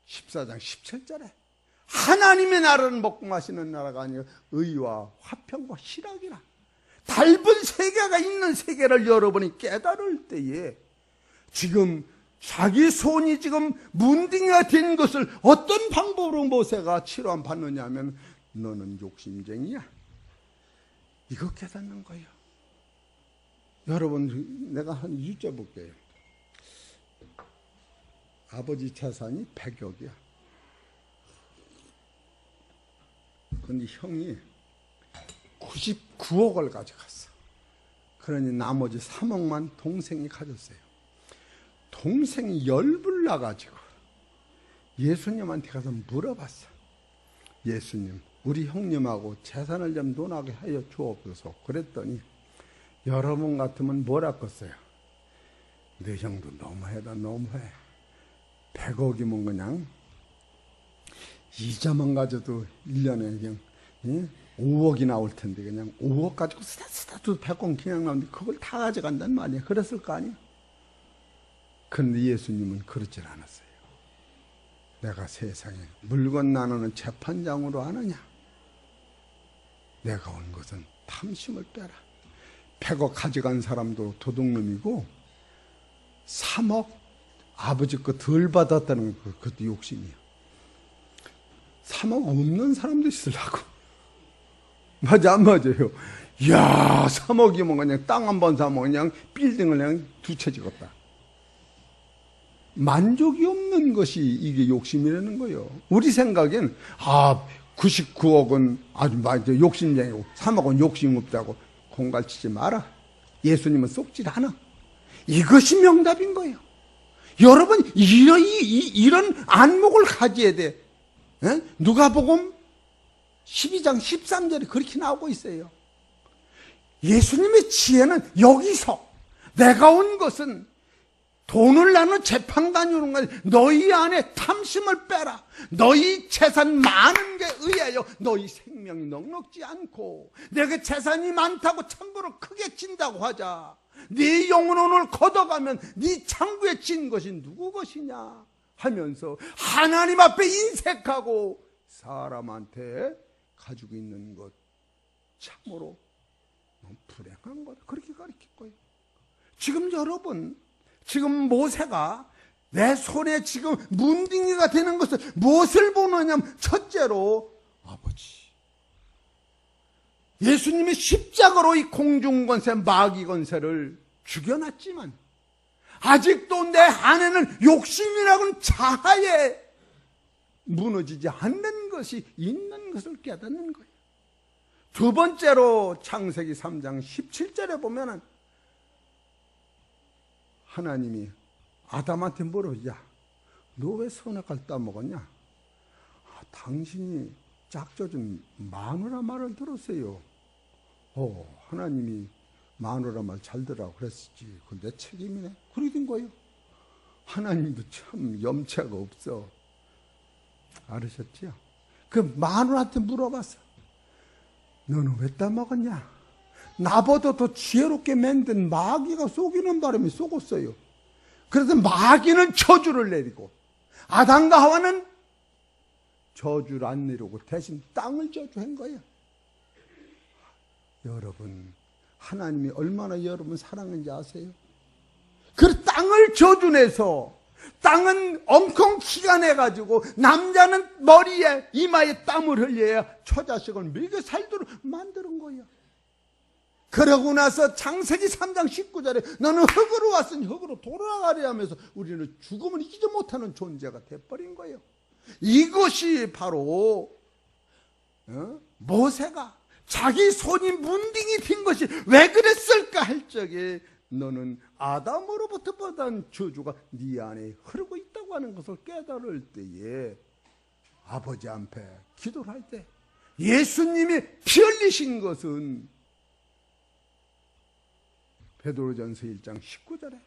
14장 17절에 하나님의 나라는 먹고 마시는 나라가 아니라 의와 화평과 희락이라. 닮은 세계가 있는 세계를 여러분이 깨달을 때에 지금 자기 손이 지금 문둥이가 된 것을 어떤 방법으로 모세가 치료함 받느냐 하면 너는 욕심쟁이야. 이거 깨닫는 거예요. 여러분, 내가 한 유죄 볼게요. 아버지 재산이 100억이야. 근데 형이 99억을 가져갔어. 그러니 나머지 3억만 동생이 가졌어요. 동생이 열불 나가지고 예수님한테 가서 물어봤어. 예수님, 우리 형님하고 재산을 좀 논하게 하여 주옵소서. 그랬더니 여러분 같으면 뭐라겠어요? 내 형도 너무해다 너무해. 100억이면 그냥 이자만 가져도 1년에 그냥 5억이 나올 텐데 그냥 5억 가지고 쓰다쓰다도 100억 그냥 나오는데 그걸 다 가져간단 말이야. 그랬을 거 아니야. 그런데 예수님은 그렇질 않았어요. 내가 세상에 물건 나누는 재판장으로 아느냐? 내가 온 것은 탐심을 빼라. 100억 가져간 사람도 도둑놈이고 3억 아버지 거 덜 받았다는 거 그것도 욕심이야. 3억 없는 사람도 있으려고. 맞아 안 맞아요? 이야 3억이면 그냥 땅 한 번 사면 그냥 빌딩을 그냥 두 채 짓었다. 만족이 없는 것이 이게 욕심이라는 거예요. 우리 생각엔 99억은 아주 욕심쟁이고 3억은 욕심 없다고 공갈치지 마라. 예수님은 속질 않아. 이것이 명답인 거예요. 여러분 이런 안목을 가져야 돼. 누가복음 12장 13절에 그렇게 나오고 있어요. 예수님의 지혜는 여기서 내가 온 것은 돈을 나누는 재판관이 오는 거야. 너희 안에 탐심을 빼라. 너희 재산 많은 게 의하여 너희 생명이 넉넉지 않고 내게 재산이 많다고 창고를 크게 친다고 하자. 네 영혼을 걷어가면 네 창고에 친 것이 누구 것이냐 하면서 하나님 앞에 인색하고 사람한테 가지고 있는 것 참으로 너무 불행한 거다. 그렇게 가르칠 거예요. 지금 여러분 지금 모세가 내 손에 지금 문둥이가 되는 것을 무엇을 보느냐면 첫째로 아버지 예수님이 십자가로 이 공중권세 마귀권세를 죽여놨지만 아직도 내 안에는 욕심이라고는 자아에 무너지지 않는 것이 있는 것을 깨닫는 거예요. 두 번째로 창세기 3장 17절에 보면은 하나님이 아담한테 물어요. 야, 너 왜 선악과를 따먹었냐? 당신이 짝져준 마누라 말을 들었어요. 하나님이 마누라 말 잘 들으라고 그랬었지. 그건 내 책임이네. 그렇게 된 거예요. 하나님도 참 염치가 없어. 알으셨지요? 그 마누라한테 물어봤어. 너는 왜 따먹었냐? 나보다 더 지혜롭게 만든 마귀가 속이는 바람에 속았어요. 그래서 마귀는 저주를 내리고 아담과 하와는 저주를 안 내리고 대신 땅을 저주한 거예요. 여러분 하나님이 얼마나 여러분 사랑하는지 아세요? 그 땅을 저주내서 땅은 엉컹 키가 내가지고 남자는 머리에 이마에 땀을 흘려야 처자식을 먹여 살도록 만드는 거야. 그러고 나서 창세기 3장 19절에 너는 흙으로 왔으니 흙으로 돌아가려 하면서 우리는 죽음을 이기지 못하는 존재가 돼버린 거예요. 이것이 바로 모세가 자기 손이 문딩이 핀 것이 왜 그랬을까 할 적에 너는 아담으로부터 받은 저주가 네 안에 흐르고 있다고 하는 것을 깨달을 때에 아버지 앞에 기도를 할 때 예수님이 피 흘리신 것은 베드로전서 1장 19절에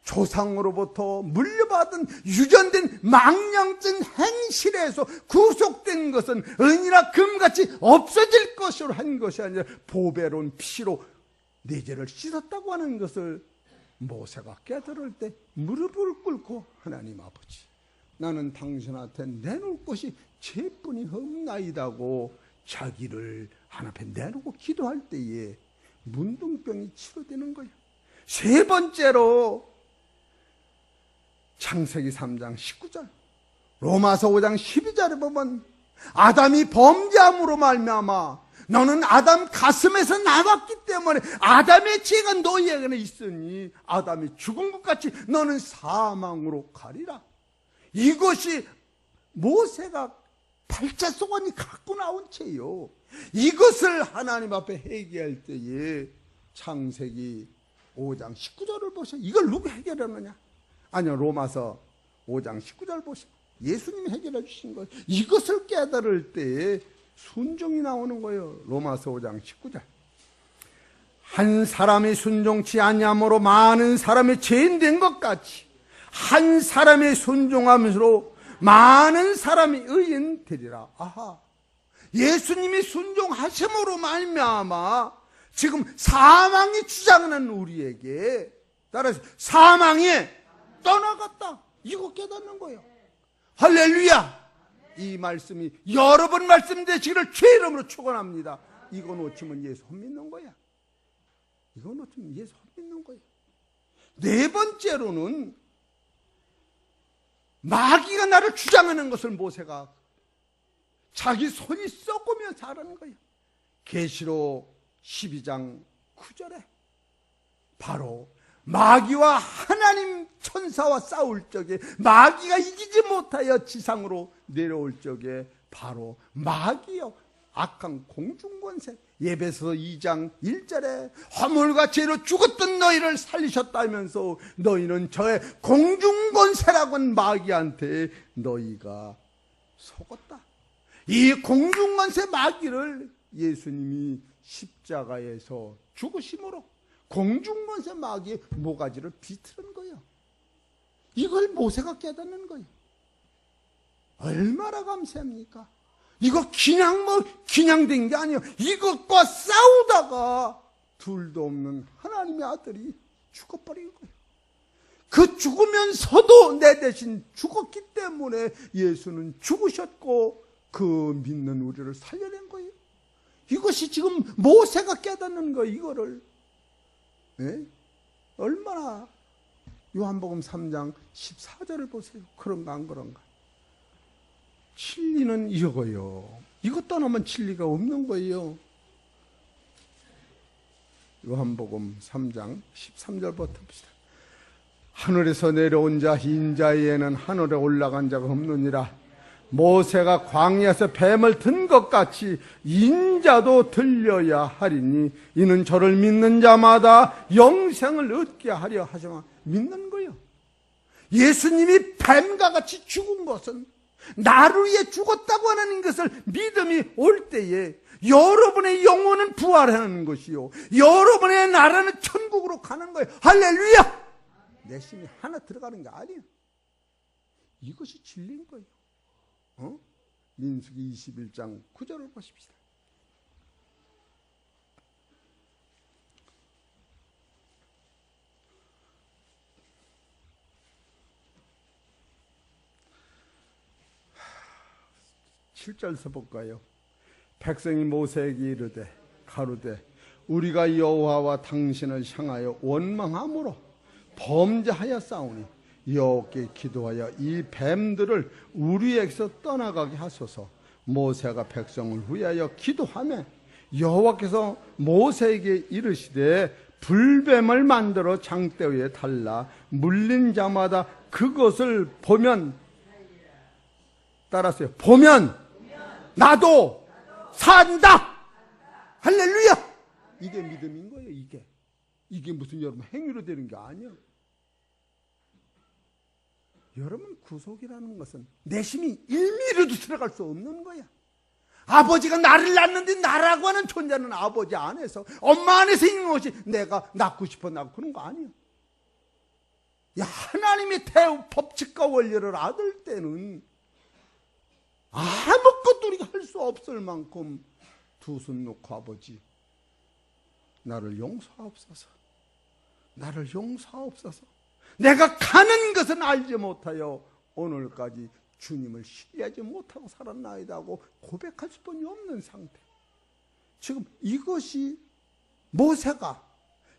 조상으로부터 물려받은 유전된 망령된 행실에서 구속된 것은 은이나 금같이 없어질 것으로 한 것이 아니라 보배로운 피로 내 죄를 씻었다고 하는 것을 모세가 깨달을 때 무릎을 꿇고 하나님 아버지, 나는 당신한테 내놓을 것이 죄뿐이 없나이다고 자기를 하나님 앞에 내놓고 기도할 때에 문둥병이 치료되는 거예요. 세 번째로 창세기 3장 19절, 로마서 5장 12절에 보면 아담이 범죄함으로 말미암아 너는 아담 가슴에서 나왔기 때문에 아담의 죄가 너희에게는 있으니 아담이 죽은 것 같이 너는 사망으로 가리라. 이것이 모세가 팔자소관이 갖고 나온 죄요. 이것을 하나님 앞에 해결할 때에 창세기 5장 19절을 보세요. 이걸 누구 해결하느냐? 아니요, 로마서 5장 19절 보세요. 예수님이 해결해 주신 거예요. 이것을 깨달을 때에 순종이 나오는 거예요. 로마서 5장 19절. 한 사람이 순종치 아니함으로 많은 사람이 죄인 된 것 같이 한 사람이 순종함으로 많은 사람이 의인 되리라. 아하, 예수님이 순종하심으로 말미암아 지금 사망이 주장하는 우리에게 따라서 사망이 떠나갔다, 이거 깨닫는 거예요. 할렐루야. 이 말씀이 여러 번 말씀되시기를 주의 이름으로 축원합니다. 이거 놓치면 예수 못 믿는 거야. 이거 놓치면 예수 못 믿는 거야. 네 번째로는 마귀가 나를 주장하는 것을 모세가 자기 손이 썩으면서 하라는 거예요. 계시록 12장 9절에 바로 마귀와 하나님 천사와 싸울 적에 마귀가 이기지 못하여 지상으로 내려올 적에 바로 마귀요 악한 공중권세, 예배서 2장 1절에 허물과 죄로 죽었던 너희를 살리셨다면서 너희는 저의 공중권세라고 한 마귀한테 너희가 속았다. 이 공중권세 마귀를 예수님이 십자가에서 죽으심으로 공중권세 마귀의 모가지를 비틀은 거예요. 이걸 모세가 깨닫는 거예요. 얼마나 감사합니까? 이거 그냥 된 게 아니에요. 이것과 싸우다가 둘도 없는 하나님의 아들이 죽어버린 거예요. 그 죽으면서도 내 대신 죽었기 때문에 예수는 죽으셨고 그 믿는 우리를 살려낸 거예요. 이것이 지금 모세가 깨닫는 거예요. 이거를. 네? 얼마나 요한복음 3장 14절을 보세요. 그런가 안 그런가? 진리는 이거요. 이것 떠나면 진리가 없는 거예요. 요한복음 3장 13절부터 봅시다. 하늘에서 내려온 자 인자에는 하늘에 올라간 자가 없느니라. 모세가 광야에서 뱀을 든 것 같이 인자도 들려야 하리니 이는 저를 믿는 자마다 영생을 얻게 하려 하시마. 믿는 거예요. 예수님이 뱀과 같이 죽은 것은 나를 위해 죽었다고 하는 것을 믿음이 올 때에 여러분의 영혼은 부활하는 것이요, 여러분의 나라는 천국으로 가는 거예요. 할렐루야. 내 심이 하나 들어가는 게 아니에요. 이것이 진리인 거예요. 민수기 21장 9절을 보십시다. (7절에서) 볼까요? 백성이 모세에게 이르되 가로되 우리가 여호와와 당신을 향하여 원망함으로 범죄하였사오니 여호와께 기도하여 이 뱀들을 우리에게서 떠나가게 하소서. 모세가 백성을 위하여 기도하며 여호와께서 모세에게 이르시되 불뱀을 만들어 장대 위에 달라 물린 자마다 그것을 보면, 따라서요, 보면 나도 산다. 할렐루야. 이게 믿음인 거예요. 이게 무슨 여러분 행위로 되는 게 아니야. 여러분, 구속이라는 것은 내심이 1mm도 들어갈 수 없는 거야. 아버지가 나를 낳는데 나라고 하는 존재는 아버지 안에서, 엄마 안에서 있는 것이 내가 낳고 싶어 낳고 그런 거 아니야. 하나님의 법칙과 원리를 알을 때는 아무것도 우리가 할 수 없을 만큼 두 손 놓고, 아버지 나를 용서하옵소서, 나를 용서하옵소서. 내가 가는 것은 알지 못하여 오늘까지 주님을 신뢰하지 못하고 살았나이다 하고 고백할 수뿐이 없는 상태. 지금 이것이 모세가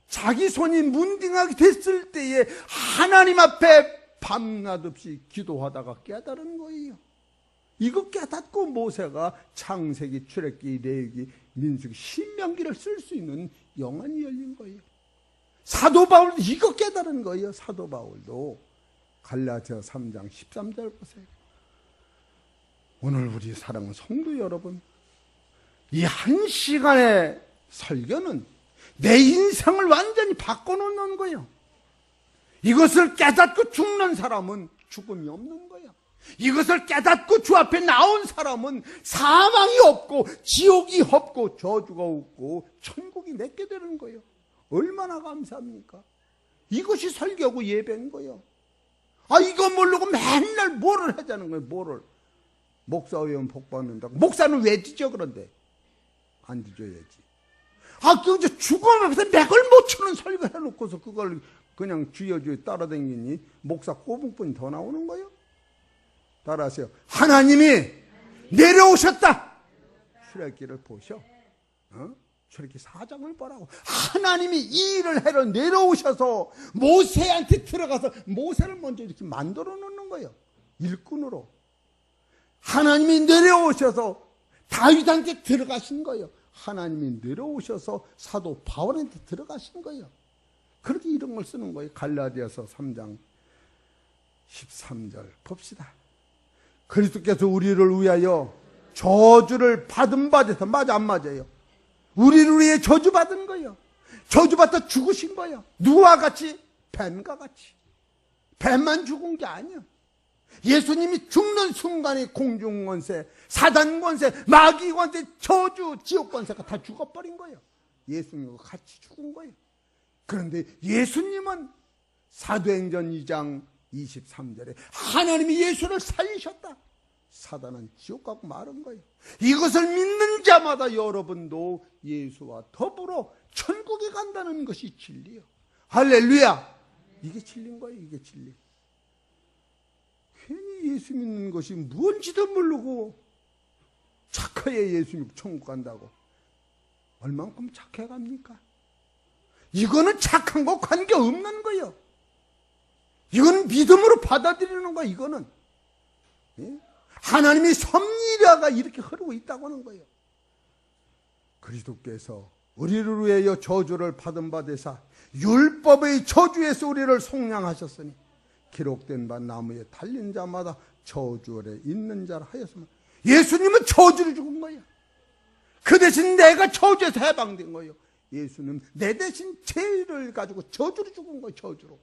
자기 손이 문딩하게 됐을 때에 하나님 앞에 밤낮 없이 기도하다가 깨달은 거예요. 이거 깨닫고 모세가 창세기, 출애굽기, 레위기, 민수기, 신명기를 쓸 수 있는 영안이 열린 거예요. 사도 바울도 이거 깨달은 거예요. 사도 바울도. 갈라디아 3장 13절 보세요. 오늘 우리 사랑하는 성도 여러분, 이 한 시간의 설교는 내 인생을 완전히 바꿔놓는 거예요. 이것을 깨닫고 죽는 사람은 죽음이 없는 거예요. 이것을 깨닫고 주 앞에 나온 사람은 사망이 없고 지옥이 없고 저주가 없고 천국이 내게 되는 거예요. 얼마나 감사합니까? 이것이 설교고 예배인 거예요. 이거 모르고 맨날 뭐를 하자는 거예요. 뭐를. 목사회원 복 받는다고. 목사는 왜 뒤져? 그런데 안 뒤져야지. 그 죽음 앞에서 맥을 못 추는 설교 해놓고서 그걸 그냥 주여 따라다니니 목사 꼬붕뿐이 더 나오는 거예요. 따라하세요. 하나님이 내려오셨다. 출애굽기를 보셔. 출애굽기 4장을 보라고. 하나님이 이 일을 해러 내려오셔서 모세한테 들어가서 모세를 먼저 이렇게 만들어 놓는 거예요. 일꾼으로. 하나님이 내려오셔서 다윗한테 들어가신 거예요. 하나님이 내려오셔서 사도 바울한테 들어가신 거예요. 그렇게 이런 걸 쓰는 거예요. 갈라디아서 3장 13절 봅시다. 그리스도께서 우리를 위하여 저주를 받은 바 돼서, 맞아 안 맞아요? 우리를 위해 저주받은 거예요. 저주받아 죽으신 거예요. 누구와 같이? 뱀과 같이. 뱀만 죽은 게 아니야. 예수님이 죽는 순간에 공중권세, 사단권세, 마귀권세, 저주, 지옥권세가 다 죽어버린 거예요. 예수님과 같이 죽은 거예요. 그런데 예수님은 사도행전 2장 23절에 하나님이 예수를 살리셨다. 사단은 지옥 가고 마른 거예요. 이것을 믿는 자마다 여러분도 예수와 더불어 천국에 간다는 것이 진리예요. 할렐루야. 이게 진리인 거예요. 이게 진리. 괜히 예수 믿는 것이 뭔지도 모르고 착해야 예수 믿고 천국 간다고. 얼만큼 착해 갑니까? 이거는 착한 거 관계없는 거예요. 이거는 믿음으로 받아들이는 거예요. 이거는 하나님의 섭리가 이렇게 흐르고 있다고 하는 거예요. 그리스도께서 우리를 위하여 저주를 받은 바 되사 율법의 저주에서 우리를 속량하셨으니 기록된 바 나무에 달린 자마다 저주 아래 있는 자라 하였으면, 예수님은 저주를 죽은 거예요. 그 대신 내가 저주에서 해방된 거예요. 예수는 내 대신 죄를 가지고 저주를 죽은 거예요. 저주로.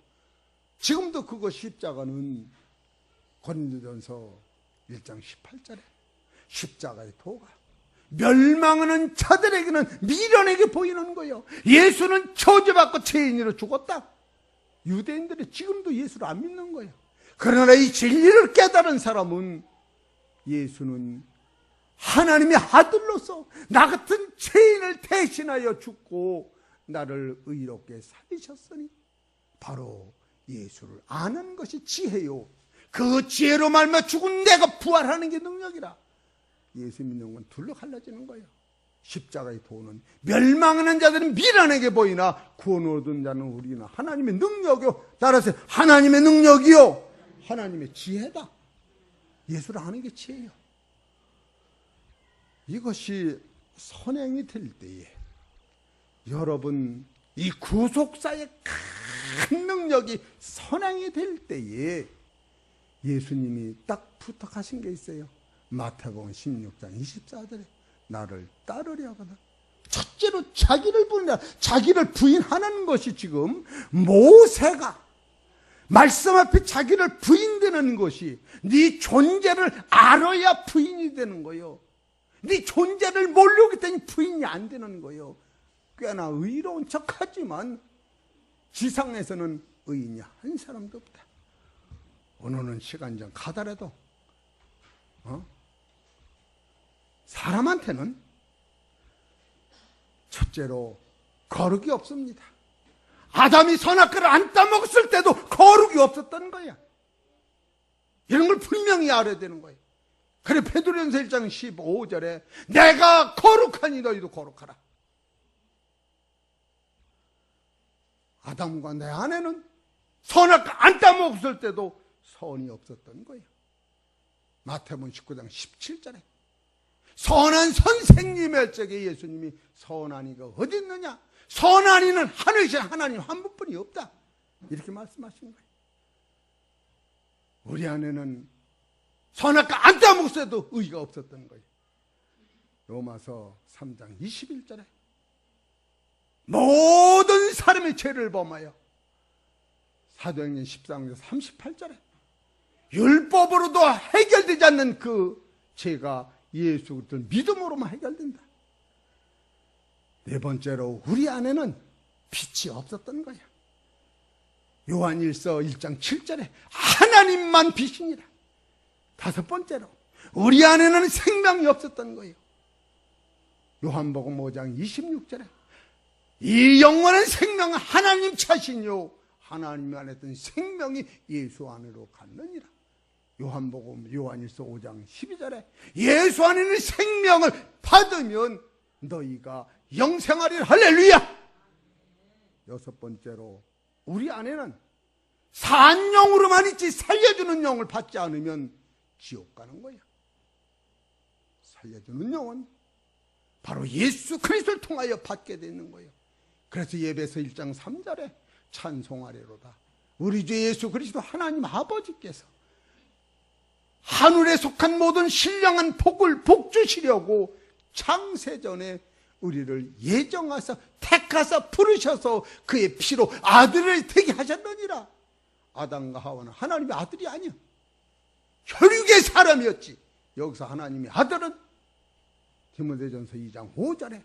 지금도 그거 십자가는 고린도전서 1장 18절에 십자가의 도가 멸망하는 자들에게는 미련하게 보이는 거예요. 예수는 저주받고 죄인으로 죽었다. 유대인들이 지금도 예수를 안 믿는 거예요. 그러나 이 진리를 깨달은 사람은 예수는 하나님의 아들로서 나 같은 죄인을 대신하여 죽고 나를 의롭게 살리셨으니 바로 예수를 아는 것이 지혜요, 그 지혜로 말미암아 죽은 내가 부활하는 게 능력이라. 예수 믿는 건 둘로 갈라지는 거예요. 십자가의 도는 멸망하는 자들은 미련하게 보이나 구원 얻은 자는 우리는 하나님의 능력이요. 따라서 하나님의 능력이요, 하나님의 지혜다. 예수를 아는 게 지혜예요. 이것이 선행이 될 때에 여러분 이 구속사의 큰 능력이 선행이 될 때에 예수님이 딱 부탁하신 게 있어요. 마태복음 16장 24절에 나를 따르려 하거든. 첫째로 자기를 부인하라. 자기를 부인하는 것이 지금 모세가 말씀 앞에 자기를 부인되는 것이 네 존재를 알아야 부인이 되는 거예요. 네 존재를 모르기 때문에 부인이 안 되는 거예요. 꽤나 의로운 척하지만 지상에서는 의인이 한 사람도 없다. 오늘은 시간장 가더라도 사람한테는 첫째로 거룩이 없습니다. 아담이 선악과를 안 따먹었을 때도 거룩이 없었던 거야. 이런 걸 분명히 알아야 되는 거예요. 그래 베드로전서 1장 15절에 내가 거룩하니 너희도 거룩하라. 아담과 내 아내는 선악과 안 따먹었을 때도 선이 없었던 거예요. 마태복음 19장 17절에 선한 선생님의 적에 예수님이 선한 이가 어디 있느냐? 선한 이는 하늘이신 하나님 한 분뿐이 없다. 이렇게 말씀하신 거예요. 우리 안에는 선악과 안 따먹었을 때도 의가 없었던 거예요. 로마서 3장 21절에 모든 사람의 죄를 범하여 사도행전 13장 38절에 율법으로도 해결되지 않는 그 죄가 예수 그리스도 믿음으로만 해결된다. 네 번째로 우리 안에는 빛이 없었던 거야. 요한일서 1장 7절에 하나님만 빛이니라. 다섯 번째로 우리 안에는 생명이 없었던 거예요. 요한복음 5장 26절에 이 영원한 생명은 하나님 자신이요 하나님 안에 있던 생명이 예수 안으로 갔느니라. 요한복음 요한일서 5장 12절에 예수 안에 있는 생명을 받으면 너희가 영생하리라. 할렐루야. 여섯 번째로 우리 안에는 산 영으로만 있지 살려주는 영을 받지 않으면 지옥 가는 거야. 살려주는 영은 바로 예수 그리스도를 통하여 받게 되는 거예요. 그래서 예배서 1장 3절에 찬송하리로다. 우리 주 예수 그리스도 하나님 아버지께서 하늘에 속한 모든 신령한 복을 복주시려고 창세전에 우리를 예정하사 택하사 부르셔서 그의 피로 아들을 되게 하셨느니라. 아담과 하와는 하나님의 아들이 아니야. 혈육의 사람이었지. 여기서 하나님의 아들은 디모데전서 2장 5절에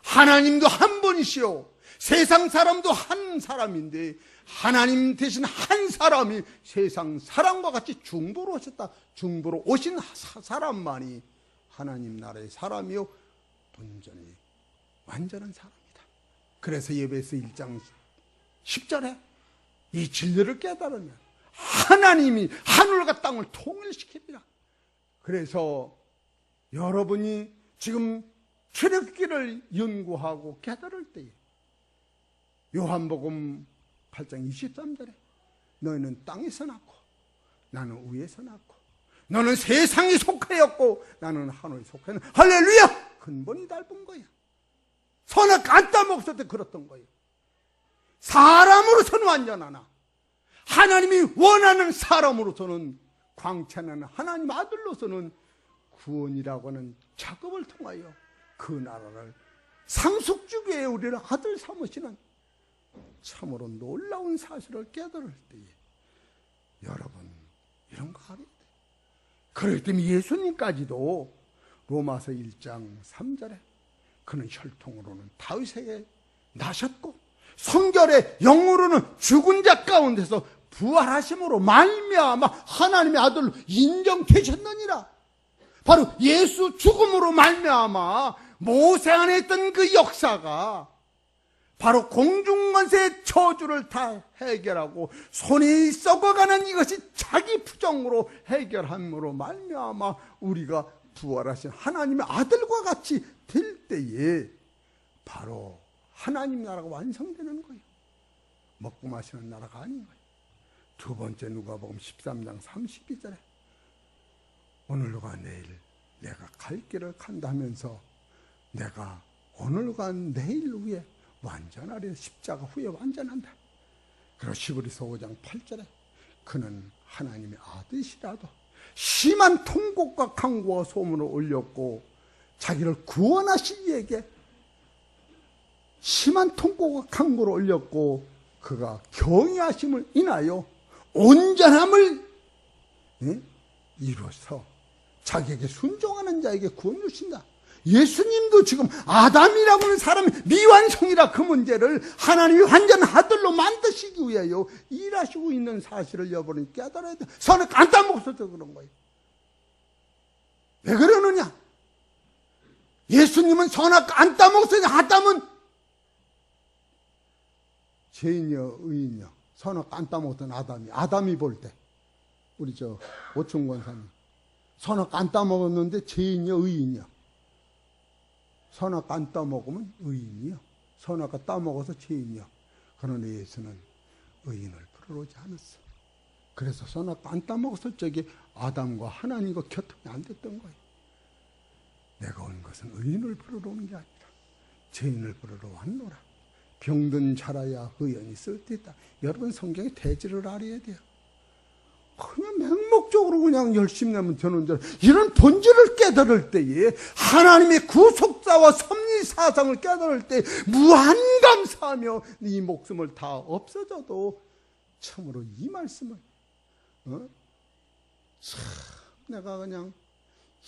하나님도 한 분이시오 세상 사람도 한 사람인데 하나님 대신 한 사람이 세상 사람과 같이 중보로 오셨다. 중보로 오신 사람만이 하나님 나라의 사람이요 온전히 완전한 사람이다. 그래서 예배서 1장 10절에 이 진리를 깨달으면 하나님이 하늘과 땅을 통일시킵니다. 그래서 여러분이 지금 출애굽기를 연구하고 깨달을 때에 요한복음 8장 23절에 너희는 땅에서 낳고 나는 위에서 낳고 너는 세상에 속하였고 나는 하늘에 속하였는 할렐루야. 근본이 닮은 거야. 선악 안 따먹었을 때 그랬던 거예요. 사람으로서는 완전하나 하나님이 원하는 사람으로서는 광채나는 하나님 아들로서는 구원이라고 하는 작업을 통하여 그 나라를 상속주기에 우리를 아들 삼으시는 참으로 놀라운 사실을 깨달을 때에 여러분 이런 거 알아야 돼. 그렇기 때문에 예수님까지도 로마서 1장 3절에 그는 혈통으로는 다윗에게 나셨고 성결의 영으로는 죽은 자 가운데서 부활하심으로 말미암아 하나님의 아들로 인정되셨느니라. 바로 예수 죽음으로 말미암아 모세 안에 있던 그 역사가 바로 공중권세의 저주를 다 해결하고 손이 썩어가는 이것이 자기 부정으로 해결함으로 말미암아 우리가 부활하신 하나님의 아들과 같이 될 때에 바로 하나님 나라가 완성되는 거예요. 먹고 마시는 나라가 아닌 거예요. 두 번째 누가복음 13장 32절에 오늘과 내일 내가 갈 길을 간다 하면서 내가 오늘과 내일 후에 완전하리, 십자가 후에 완전한다. 그리고 히브리서 5장 8절에 그는 하나님의 아들이시라도 심한 통곡과 간구와 소문을 올렸고 자기를 구원하실 이에게 심한 통곡과 간구를 올렸고 그가 경외하심을 인하여 온전함을 이루어서 자기에게 순종하는 자에게 구원 주신다. 예수님도 지금 아담이라고 하는 사람이 미완성이라 그 문제를 하나님이 완전한 아들로 만드시기 위하여 일하시고 있는 사실을 여러분이 깨달아야 돼. 선을 안 따먹어서 그런 거예요. 왜 그러느냐? 예수님은 선악 안 따먹었어요. 아담은 죄인이여 의인이여. 선악 안 따먹었던 아담이 볼 때 우리 오충 권사님 선악 안 따먹었는데 죄인이여 의인이여. 선악 안 따먹으면 의인이요. 선악과 따먹어서 죄인이요. 그러나 예수는 의인을 부르지 않았어. 그래서 선악 안 따먹었을 적에 아담과 하나님과 교통이 안 됐던 거예요. 내가 온 것은 의인을 부르러 온 게 아니라 죄인을 부르러 왔노라. 병든 자라야 의연히 쓸 때 있다. 여러분 성경의 대지를 알아야 돼요. 그냥 맹목적으로 그냥 열심히 내면 되는 줄 이런 본질을 깨달을 때에 하나님의 구속사와 섭리 사상을 깨달을 때 무한 감사하며 이 목숨을 다 없어져도 참으로 이 말씀을 참 내가 그냥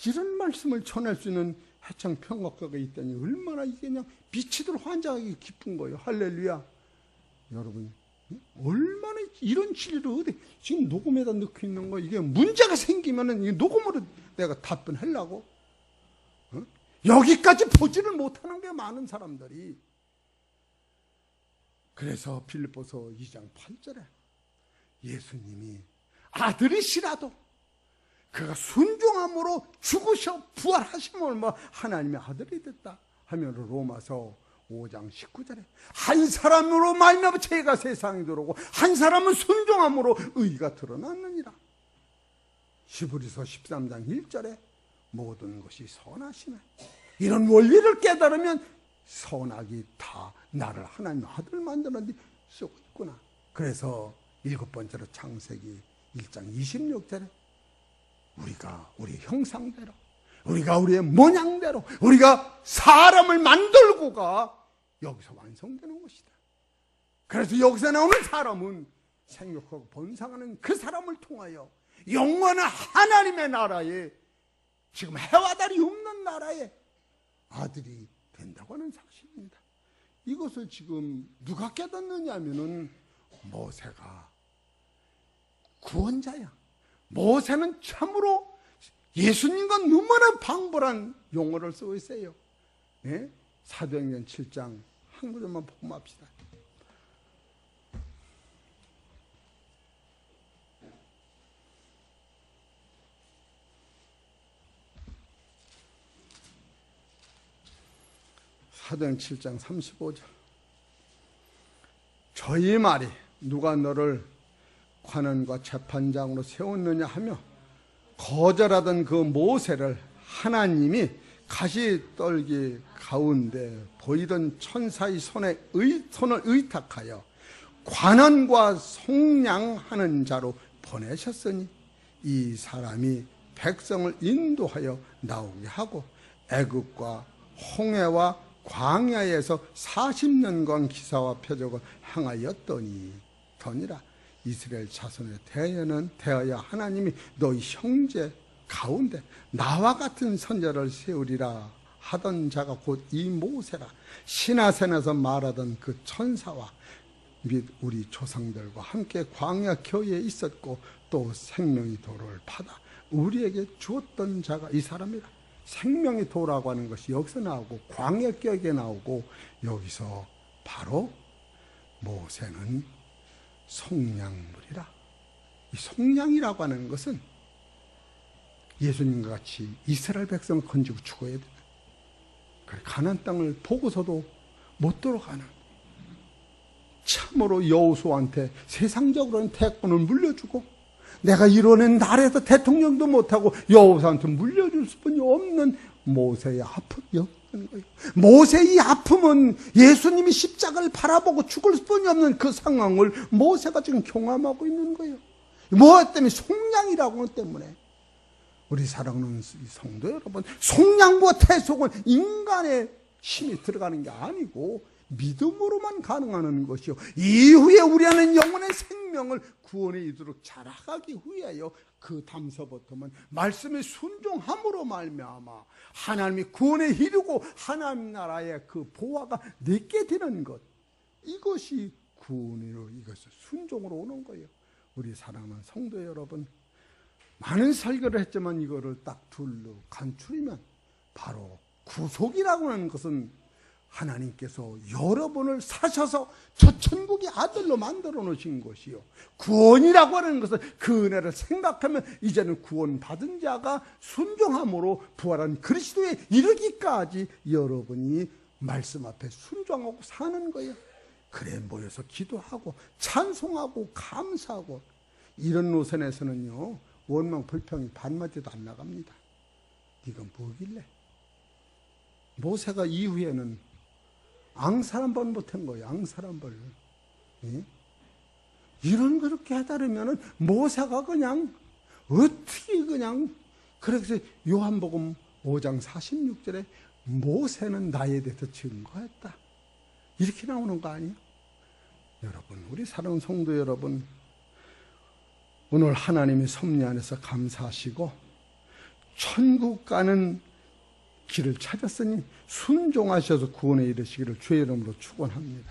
이런 말씀을 전할 수 있는 해창 평각가가 있다니 얼마나 이게 그냥 미치도록 환장하기 기쁜 거예요. 할렐루야. 여러분 얼마나 이런 진리를 어디 지금 녹음에다 넣고 있는 거 이게 문제가 생기면은 이 녹음으로 내가 답변하려고 여기까지 보지를 못하는 게 많은 사람들이. 그래서 빌립보서 2장 8절에 예수님이 아들이시라도 그가 순종함으로 죽으셔 부활하심을 뭐 하나님의 아들이 됐다 하면 로마서 5장 19절에 한 사람으로 말미암아 죄가 세상에 들어오고 한 사람은 순종함으로 의가 드러났느니라. 히브리서 13장 1절에 모든 것이 선하시네. 이런 원리를 깨달으면 선악이 다 나를 하나님 아들 만드는 데 쓰고 있구나. 그래서 일곱 번째로 창세기 1장 26절에 우리가 우리의 형상대로 우리가 우리의 모양대로 우리가 사람을 만들고가 여기서 완성되는 것이다. 그래서 여기서 나오는 사람은 생육하고 번성하는 그 사람을 통하여 영원한 하나님의 나라에 지금 해와 달이 없는 나라에 아들이 된다고 하는 사실입니다. 이것을 지금 누가 깨닫느냐 하면은 모세가 구원자야. 모세는 참으로 예수님과 너무나 방불한 용어를 쓰고 있어요. 예? 사도행전 7장 한 구절만 복음합시다. 사도행전 7장 35절. 저희 말이 누가 너를 관원과 재판장으로 세웠느냐 하며 거절하던 그 모세를 하나님이 가시떨기 가운데 보이던 천사의 손을 의탁하여 관원과 속량하는 자로 보내셨으니 이 사람이 백성을 인도하여 나오게 하고 애굽과 홍해와 광야에서 40년간 기사와 표적을 행하였더니라. 이스라엘 자손에 대하여 하나님이 너희 형제 가운데 나와 같은 선자를 세우리라 하던 자가 곧 이 모세라. 시나센에서 말하던 그 천사와 및 우리 조상들과 함께 광야 겨에 있었고 또 생명의 도를 받아 우리에게 주었던 자가 이 사람이라. 생명의 도라고 하는 것이 여기서 나오고 광야 격에 나오고 여기서 바로 모세는 속량물이라. 이 속량이라고 하는 것은 예수님과 같이 이스라엘 백성을 건지고 죽어야 돼. 그래, 가나안 땅을 보고서도 못 들어가는, 참으로 여호수아한테 세상적으로는 태권을 물려주고 내가 이뤄낸 나라에서 대통령도 못하고 여호수아한테 물려줄 수뿐이 없는 모세의 아픔이었던 거예요. 모세의 이 아픔은 예수님이 십자가를 바라보고 죽을 수뿐이 없는 그 상황을 모세가 지금 경험하고 있는 거예요. 뭐 때문에? 속량이라고 하는 때문에. 우리 사랑하는 성도 여러분, 속량과 태속은 인간의 힘이 들어가는 게 아니고 믿음으로만 가능한 것이요, 이후에 우리는 영혼의 생명을 구원에 이르도록 자라가기 위하여 그 담서부터는 말씀에 순종함으로 말미암아 하나님이 구원에 이르고 하나님 나라의 그 보화가 내게 되는 것, 이것이 구원으로, 이것을 순종으로 오는 거예요. 우리 사랑하는 성도 여러분, 많은 설교를 했지만 이거를 딱 둘로 간추리면 바로 구속이라고 하는 것은 하나님께서 여러분을 사셔서 저 천국의 아들로 만들어 놓으신 것이요, 구원이라고 하는 것은 그 은혜를 생각하면 이제는 구원받은 자가 순종함으로 부활한 그리스도에 이르기까지 여러분이 말씀 앞에 순종하고 사는 거예요. 그래 모여서 기도하고 찬송하고 감사하고 이런 노선에서는요, 원망 불평이 반마디도 안 나갑니다. 네가 뭐길래? 모세가 이후에는 앙살 한 번 못한 거예요. 앙살 한 번. 예? 이런 그렇게 하다르면은 모세가 그냥 어떻게 그냥, 그래서 요한복음 5장 46절에 모세는 나에 대해서 증거했다, 이렇게 나오는 거 아니에요? 여러분, 우리 사랑하는 성도 여러분, 오늘 하나님의 섭리 안에서 감사하시고 천국 가는 길을 찾았으니 순종하셔서 구원에 이르시기를 주의 이름으로 축원합니다.